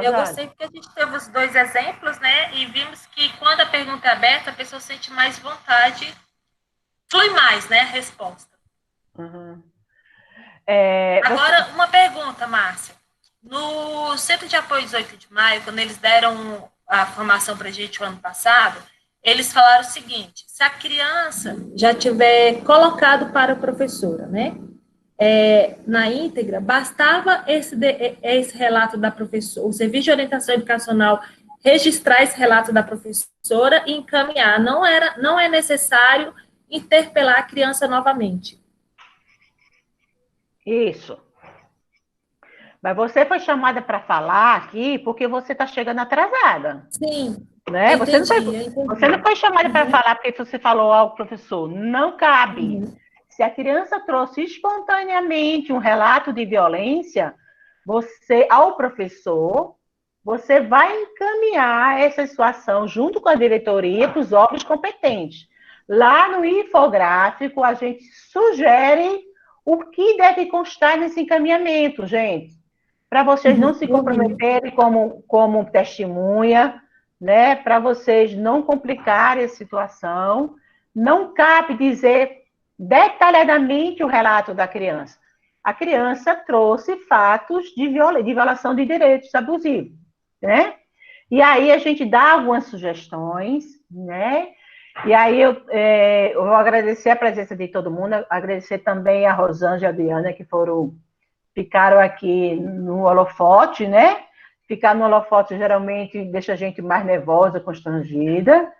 Eu gostei porque a gente teve os 2 exemplos, né? E vimos que quando a pergunta é aberta, a pessoa sente mais vontade, flui mais, né? A resposta. Agora, uma pergunta, Márcia. No Centro de Apoio 18 de Maio, quando eles deram a formação para a gente o ano passado, eles falaram o seguinte: se a criança já tiver colocado para a professora, né, na íntegra, bastava esse relato da professora, o Serviço de Orientação Educacional registrar esse relato da professora e encaminhar. Não é necessário interpelar a criança novamente. Isso. Mas você foi chamada para falar aqui porque você está chegando atrasada. Sim. Né? Você não foi chamada para falar porque você falou ao professor. Não cabe. Se a criança trouxe espontaneamente um relato de violência, ao professor, você vai encaminhar essa situação junto com a diretoria para os órgãos competentes. Lá no infográfico, a gente sugere o que deve constar nesse encaminhamento, gente, para vocês não se comprometerem como testemunha, né? Para vocês não complicarem a situação. Não cabe dizer detalhadamente o relato da criança. A criança trouxe fatos de violação de direitos abusivos, né? E aí a gente dá algumas sugestões, né? E aí eu vou agradecer a presença de todo mundo, agradecer também a Rosângela e a Adriana, que ficaram aqui no holofote, né? Ficar no holofote geralmente deixa a gente mais nervosa, constrangida.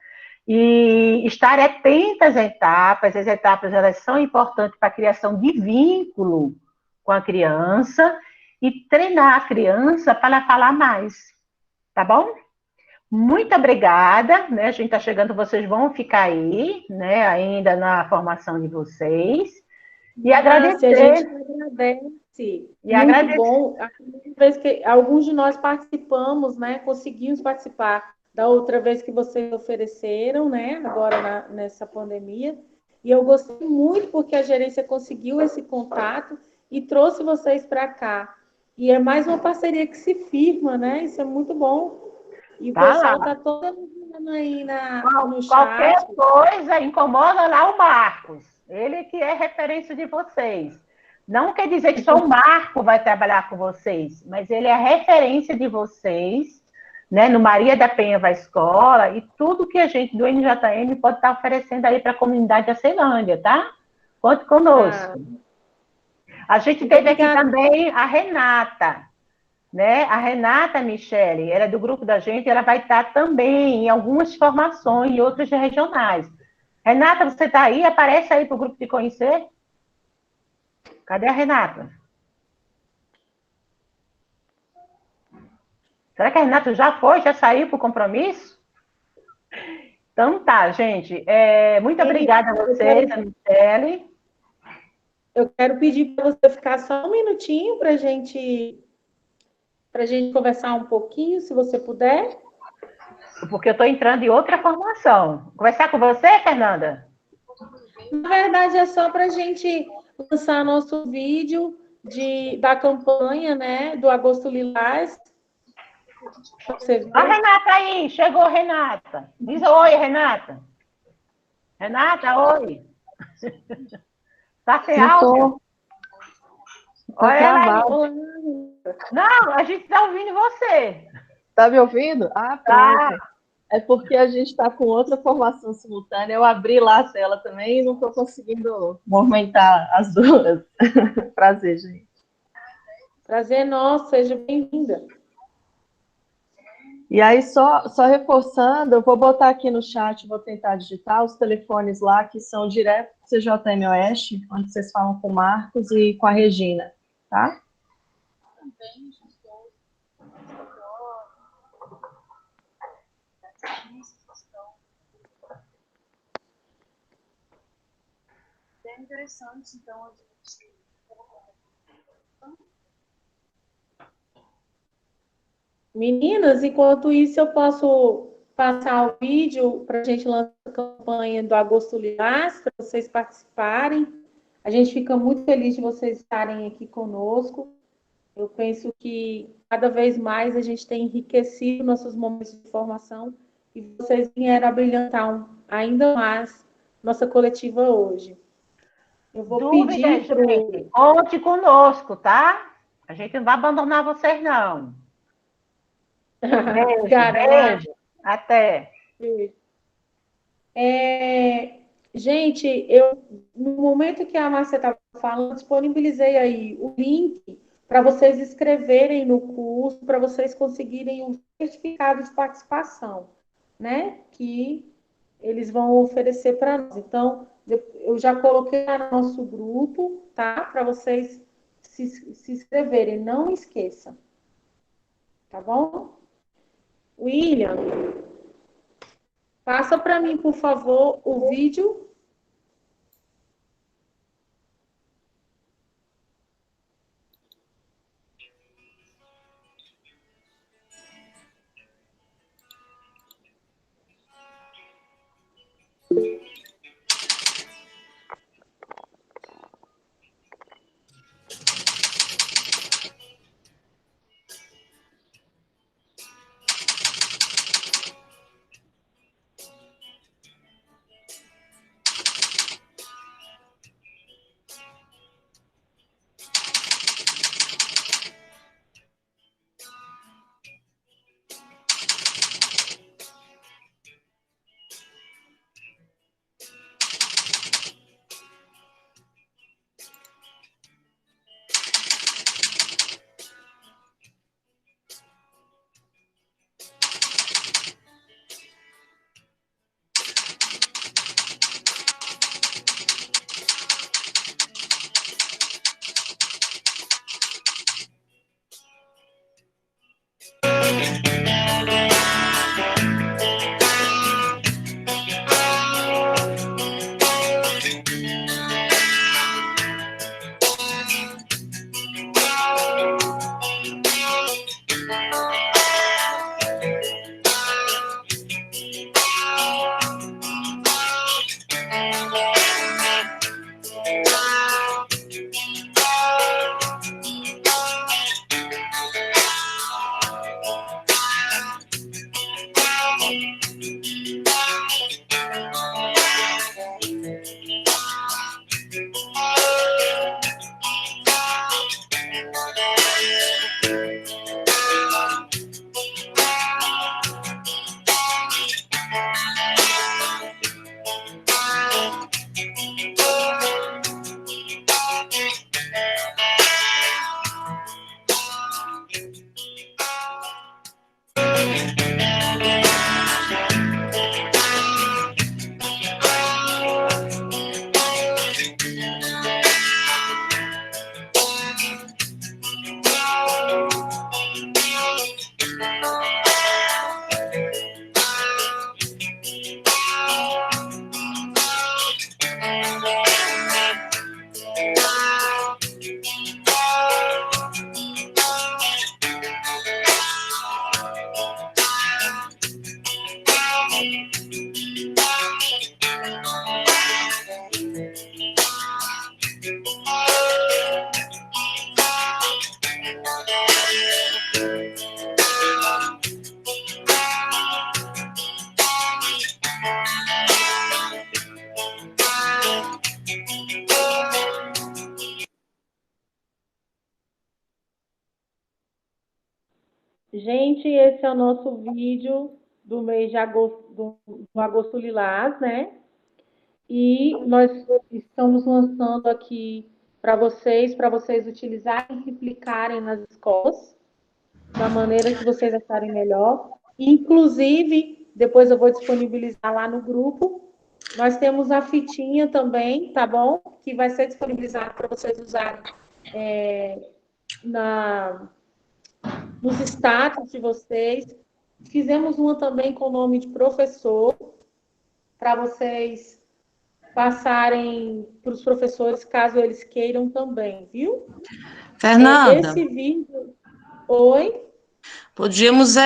E estar atentas às etapas. As etapas, elas são importantes para a criação de vínculo com a criança e treinar a criança para ela falar mais, tá bom? Muito obrigada, né? A gente está chegando, vocês vão ficar aí, né? Ainda na formação de vocês. E agradecer. A gente agradece. E agradecer. Bom. A primeira vez que alguns de nós participamos, né? Conseguimos participar da outra vez que vocês ofereceram, né? Agora nessa pandemia. E eu gostei muito porque a gerência conseguiu esse contato e trouxe vocês para cá. E é mais uma parceria que se firma, né? Isso é muito bom. E o pessoal está todo mundo aí no chat. Qualquer coisa, incomoda lá o Marcos. Ele que é referência de vocês. Não quer dizer que só o Marco vai trabalhar com vocês, mas ele é a referência de vocês, né? No Maria da Penha vai escola e tudo que a gente do NJM pode estar oferecendo aí para a comunidade da Ceilândia, tá? Conte conosco. A gente teve aqui também a Renata, né? A Renata Michele, ela é do grupo da gente, ela vai estar também em algumas formações e outras regionais. Renata, você está aí? Aparece aí para o grupo te conhecer. Cadê a Renata? Será que a Renata já saiu para o compromisso? Então tá, gente. Muito obrigada a vocês, a Michele. Eu quero pedir para você ficar só um minutinho para a gente conversar um pouquinho, se você puder. Porque eu estou entrando em outra formação. Conversar com você, Fernanda? Na verdade, é só para a gente lançar nosso vídeo da campanha, né, do Agosto Lilás. A Renata aí, chegou Renata. Diz oi, Renata. Renata, oi. Tá sem áudio? Olha ela aí. Não, a gente está ouvindo você. Tá me ouvindo? Ah, pronto. Tá. É porque a gente está com outra formação simultânea. Eu abri lá a tela também e não estou conseguindo movimentar as duas. Prazer, gente. Prazer nosso, seja bem-vinda. E aí, só reforçando, eu vou botar aqui no chat, vou tentar digitar os telefones lá, que são direto do CJM Oeste, onde vocês falam com o Marcos e com a Regina, tá? Bem interessante, então, a gente... Meninas, enquanto isso, eu posso passar o vídeo para a gente lançar a campanha do Agosto Lilás, para vocês participarem. A gente fica muito feliz de vocês estarem aqui conosco. Eu penso que cada vez mais a gente tem enriquecido nossos momentos de formação e vocês vieram a brilhantar ainda mais nossa coletiva hoje. Eu vou pedir para gente, conte conosco, tá? A gente não vai abandonar vocês, não. Beijo, beijo. Até. Gente, no momento que a Márcia estava falando, disponibilizei aí o link para vocês escreverem no curso, para vocês conseguirem um certificado de participação, né? Que eles vão oferecer para nós. Então, eu já coloquei no nosso grupo, tá? Para vocês se inscreverem. Não esqueçam. Tá bom? William, passa para mim, por favor, o vídeo. Gente, esse é o nosso vídeo do mês de agosto, do Agosto Lilás, né? E nós estamos lançando aqui para vocês utilizarem e replicarem nas escolas, da maneira que vocês acharem melhor. Inclusive, depois eu vou disponibilizar lá no grupo. Nós temos a fitinha também, tá bom? Que vai ser disponibilizada para vocês usarem nos status de vocês. Fizemos uma também com o nome de professor, para vocês passarem para os professores, caso eles queiram também, viu? Fernanda. Esse vídeo... Oi? Podíamos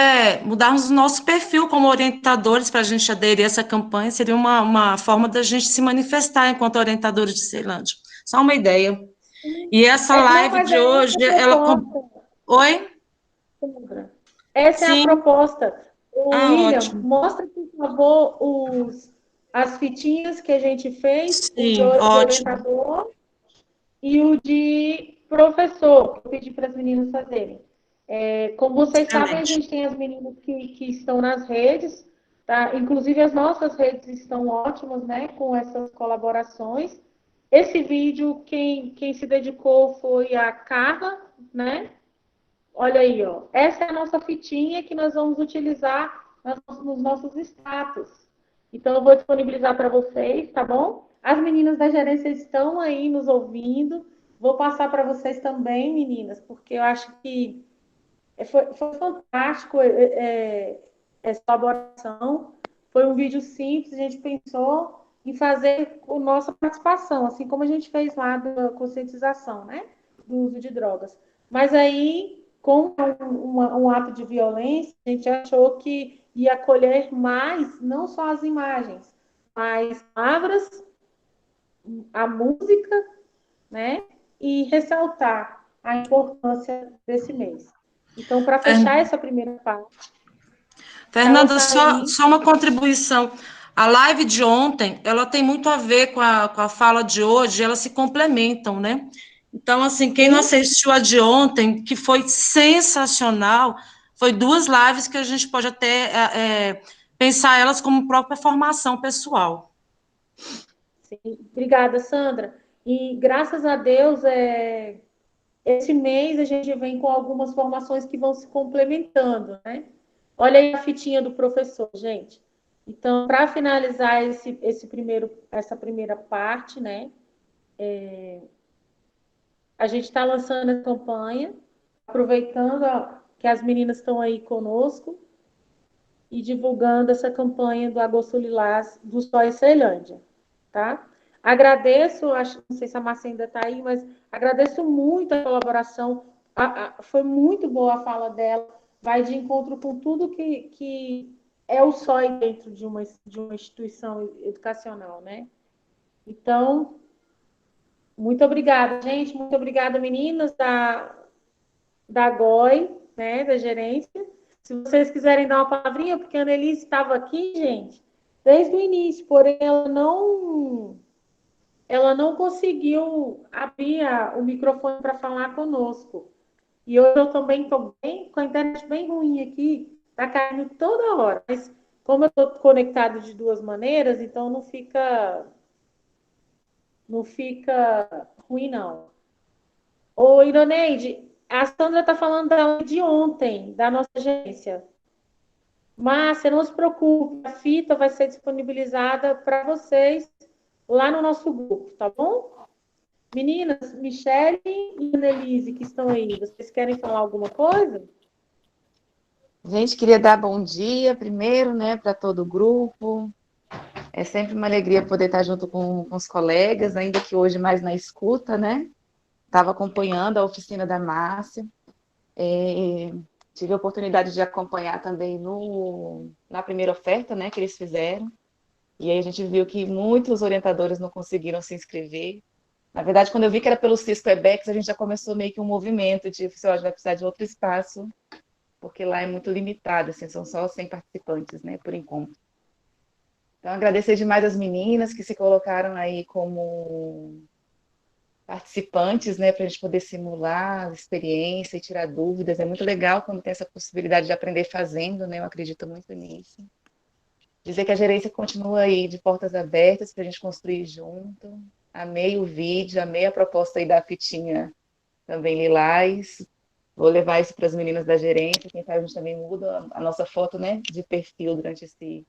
mudarmos o nosso perfil como orientadores para a gente aderir a essa campanha, seria uma forma da gente se manifestar enquanto orientadores de Ceilândia. Só uma ideia. E essa live de hoje, ela... Oi? Essa Sim. é a proposta. William, ótimo. mostra, por favor, as fitinhas que a gente fez, Sim, o de orientador e o de professor, que eu pedi para as meninas fazerem. Como vocês sabem, a gente tem as meninas que estão nas redes, tá? Inclusive as nossas redes estão ótimas, né, com essas colaborações. Esse vídeo, quem se dedicou foi a Carla, né? Olha aí, ó. Essa é a nossa fitinha que nós vamos utilizar nos nossos status. Então, eu vou disponibilizar para vocês, tá bom? As meninas da gerência estão aí nos ouvindo. Vou passar para vocês também, meninas, porque eu acho que foi fantástico essa elaboração. Foi um vídeo simples, a gente pensou em fazer a nossa participação, assim como a gente fez lá da conscientização, né? Do uso de drogas. Mas aí, com um ato de violência, a gente achou que ia acolher mais, não só as imagens, mas palavras, a música, né? E ressaltar a importância desse mês. Então, para fechar essa primeira parte... Fernanda, só uma contribuição. A live de ontem, ela tem muito a ver com a fala de hoje, elas se complementam, né? Então, assim, quem não assistiu a de ontem, que foi sensacional, foi 2 lives que a gente pode até pensar elas como própria formação pessoal. Sim. Obrigada, Sandra. E, graças a Deus, esse mês a gente vem com algumas formações que vão se complementando, né? Olha aí a fitinha do professor, gente. Então, para finalizar essa primeira parte, né? A gente está lançando a campanha, aproveitando que as meninas estão aí conosco e divulgando essa campanha do Agosto Lilás do Sóia Ceilândia, tá? Agradeço, não sei se a Márcia ainda está aí, mas agradeço muito a colaboração. Foi muito boa a fala dela, vai de encontro com tudo que é o SOI dentro de uma instituição educacional, né? Então, muito obrigada, gente. Muito obrigada, meninas da GOI, né, da gerência. Se vocês quiserem dar uma palavrinha, porque a Annelise estava aqui, gente, desde o início, porém ela não conseguiu abrir o microfone para falar conosco. E hoje eu também estou com a internet bem ruim aqui, está caindo toda hora. Mas como eu estou conectado de 2 maneiras, então não fica ruim, não. Ô, Ironeide, a Sandra está falando de ontem, da nossa agência. Márcia, não se preocupe, a fita vai ser disponibilizada para vocês lá no nosso grupo, tá bom? Meninas, Michele e Annelise, que estão aí, vocês querem falar alguma coisa? Gente, queria dar bom dia primeiro, né, para todo o grupo. É sempre uma alegria poder estar junto com os colegas, ainda que hoje mais na escuta, né? Estava acompanhando a oficina da Márcia. Tive a oportunidade de acompanhar também na primeira oferta, né, que eles fizeram. E aí a gente viu que muitos orientadores não conseguiram se inscrever. Na verdade, quando eu vi que era pelo Cisco EBEX, a gente já começou meio que um movimento de, a gente vai precisar de outro espaço, porque lá é muito limitado, assim, são só 100 participantes, né, por enquanto. Então, agradecer demais as meninas que se colocaram aí como participantes, né, para a gente poder simular a experiência e tirar dúvidas. É muito legal quando tem essa possibilidade de aprender fazendo, né, eu acredito muito nisso. Dizer que a gerência continua aí de portas abertas para a gente construir junto. Amei o vídeo, amei a proposta aí da fitinha também lilás. Vou levar isso para as meninas da gerência, quem sabe a gente também muda a nossa foto, né, de perfil durante esse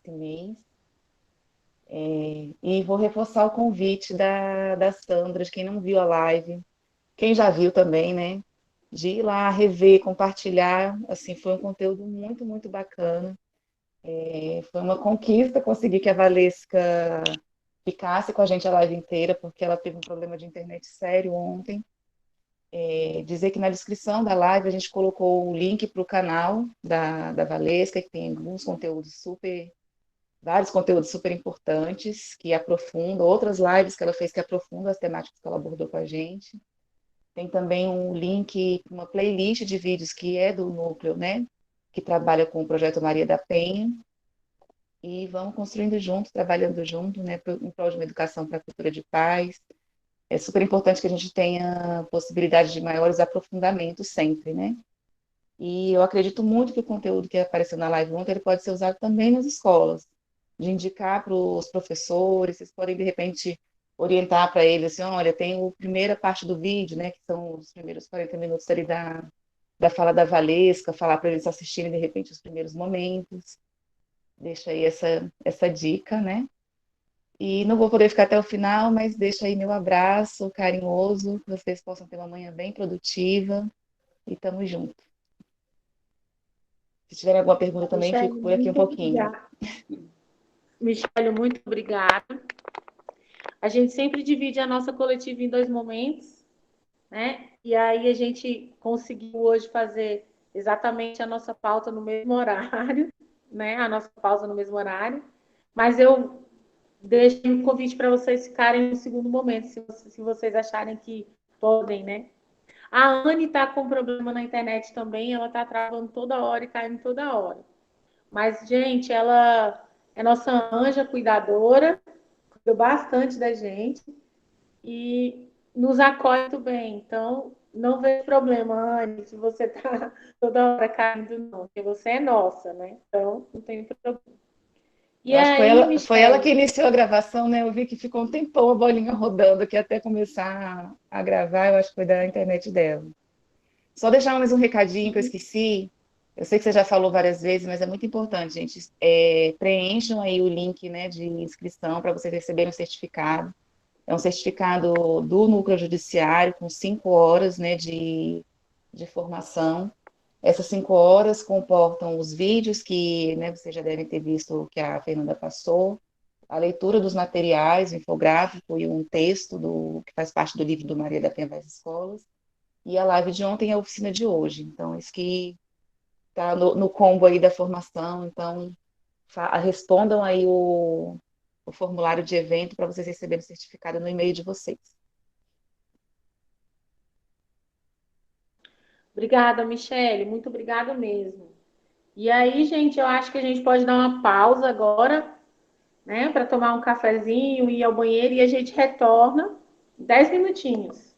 mês. E vou reforçar o convite da Sandra, de quem não viu a live, quem já viu também, né, de ir lá, rever, compartilhar, assim, foi um conteúdo muito, muito bacana. Foi uma conquista conseguir que a Valesca ficasse com a gente a live inteira, porque ela teve um problema de internet sério ontem. Dizer que na descrição da live a gente colocou o link para o canal da Valesca, que tem vários conteúdos super importantes, que aprofundam, outras lives que ela fez que aprofundam as temáticas que ela abordou com a gente. Tem também um link, uma playlist de vídeos que é do núcleo, né? Que trabalha com o projeto Maria da Penha. E vamos construindo junto, trabalhando junto, né? Em prol de uma educação para a cultura de paz. É super importante que a gente tenha possibilidade de maiores aprofundamentos sempre, né? E eu acredito muito que o conteúdo que apareceu na live ontem, ele pode ser usado também nas escolas, de indicar para os professores, vocês podem, de repente, orientar para eles, assim, olha, tem a primeira parte do vídeo, né, que são os primeiros 40 minutos ali da fala da Valesca, falar para eles assistirem, de repente, os primeiros momentos. Deixa aí essa dica, né? E não vou poder ficar até o final, mas deixo aí meu abraço carinhoso, que vocês possam ter uma manhã bem produtiva, e tamo junto. Se tiverem alguma pergunta também, Michele, fico por aqui um pouquinho. Michele, muito obrigada. A gente sempre divide a nossa coletiva em 2 momentos, né? E aí a gente conseguiu hoje fazer exatamente a nossa pauta no mesmo horário, né? A nossa pausa no mesmo horário. Mas eu deixo um convite para vocês ficarem no segundo momento, se vocês acharem que podem, né? A Anne está com problema na internet também, ela está travando toda hora e caindo toda hora. Mas, gente, ela é nossa anja cuidadora, cuidou bastante da gente e nos acolhe muito bem. Então, não vejo problema, Anne, se você está toda hora caindo, não, porque você é nossa, né? Então, não tem problema. E Eu acho que aí, foi ela que Michele? iniciou a gravação, né? Eu vi que ficou um tempão a bolinha rodando aqui até começar a gravar, eu acho que foi da internet dela. Só deixar mais um recadinho que eu esqueci. Eu sei que você já falou várias vezes, mas é muito importante, gente. Preencham aí o link, né, de inscrição para vocês receberem o certificado. É um certificado do Núcleo Judiciário, com 5 horas, né, de formação. Essas 5 horas comportam os vídeos que, né, vocês já devem ter visto que a Fernanda passou, a leitura dos materiais, o infográfico e um texto que faz parte do livro do Maria da Penha das Escolas. E a live de ontem é a oficina de hoje. Então, isso que está no combo aí da formação. Então, respondam aí o formulário de evento para vocês receberem o certificado no e-mail de vocês. Obrigada, Michele. Muito obrigada mesmo. E aí, gente, eu acho que a gente pode dar uma pausa agora, né, para tomar um cafezinho, ir ao banheiro e a gente retorna 10 minutinhos.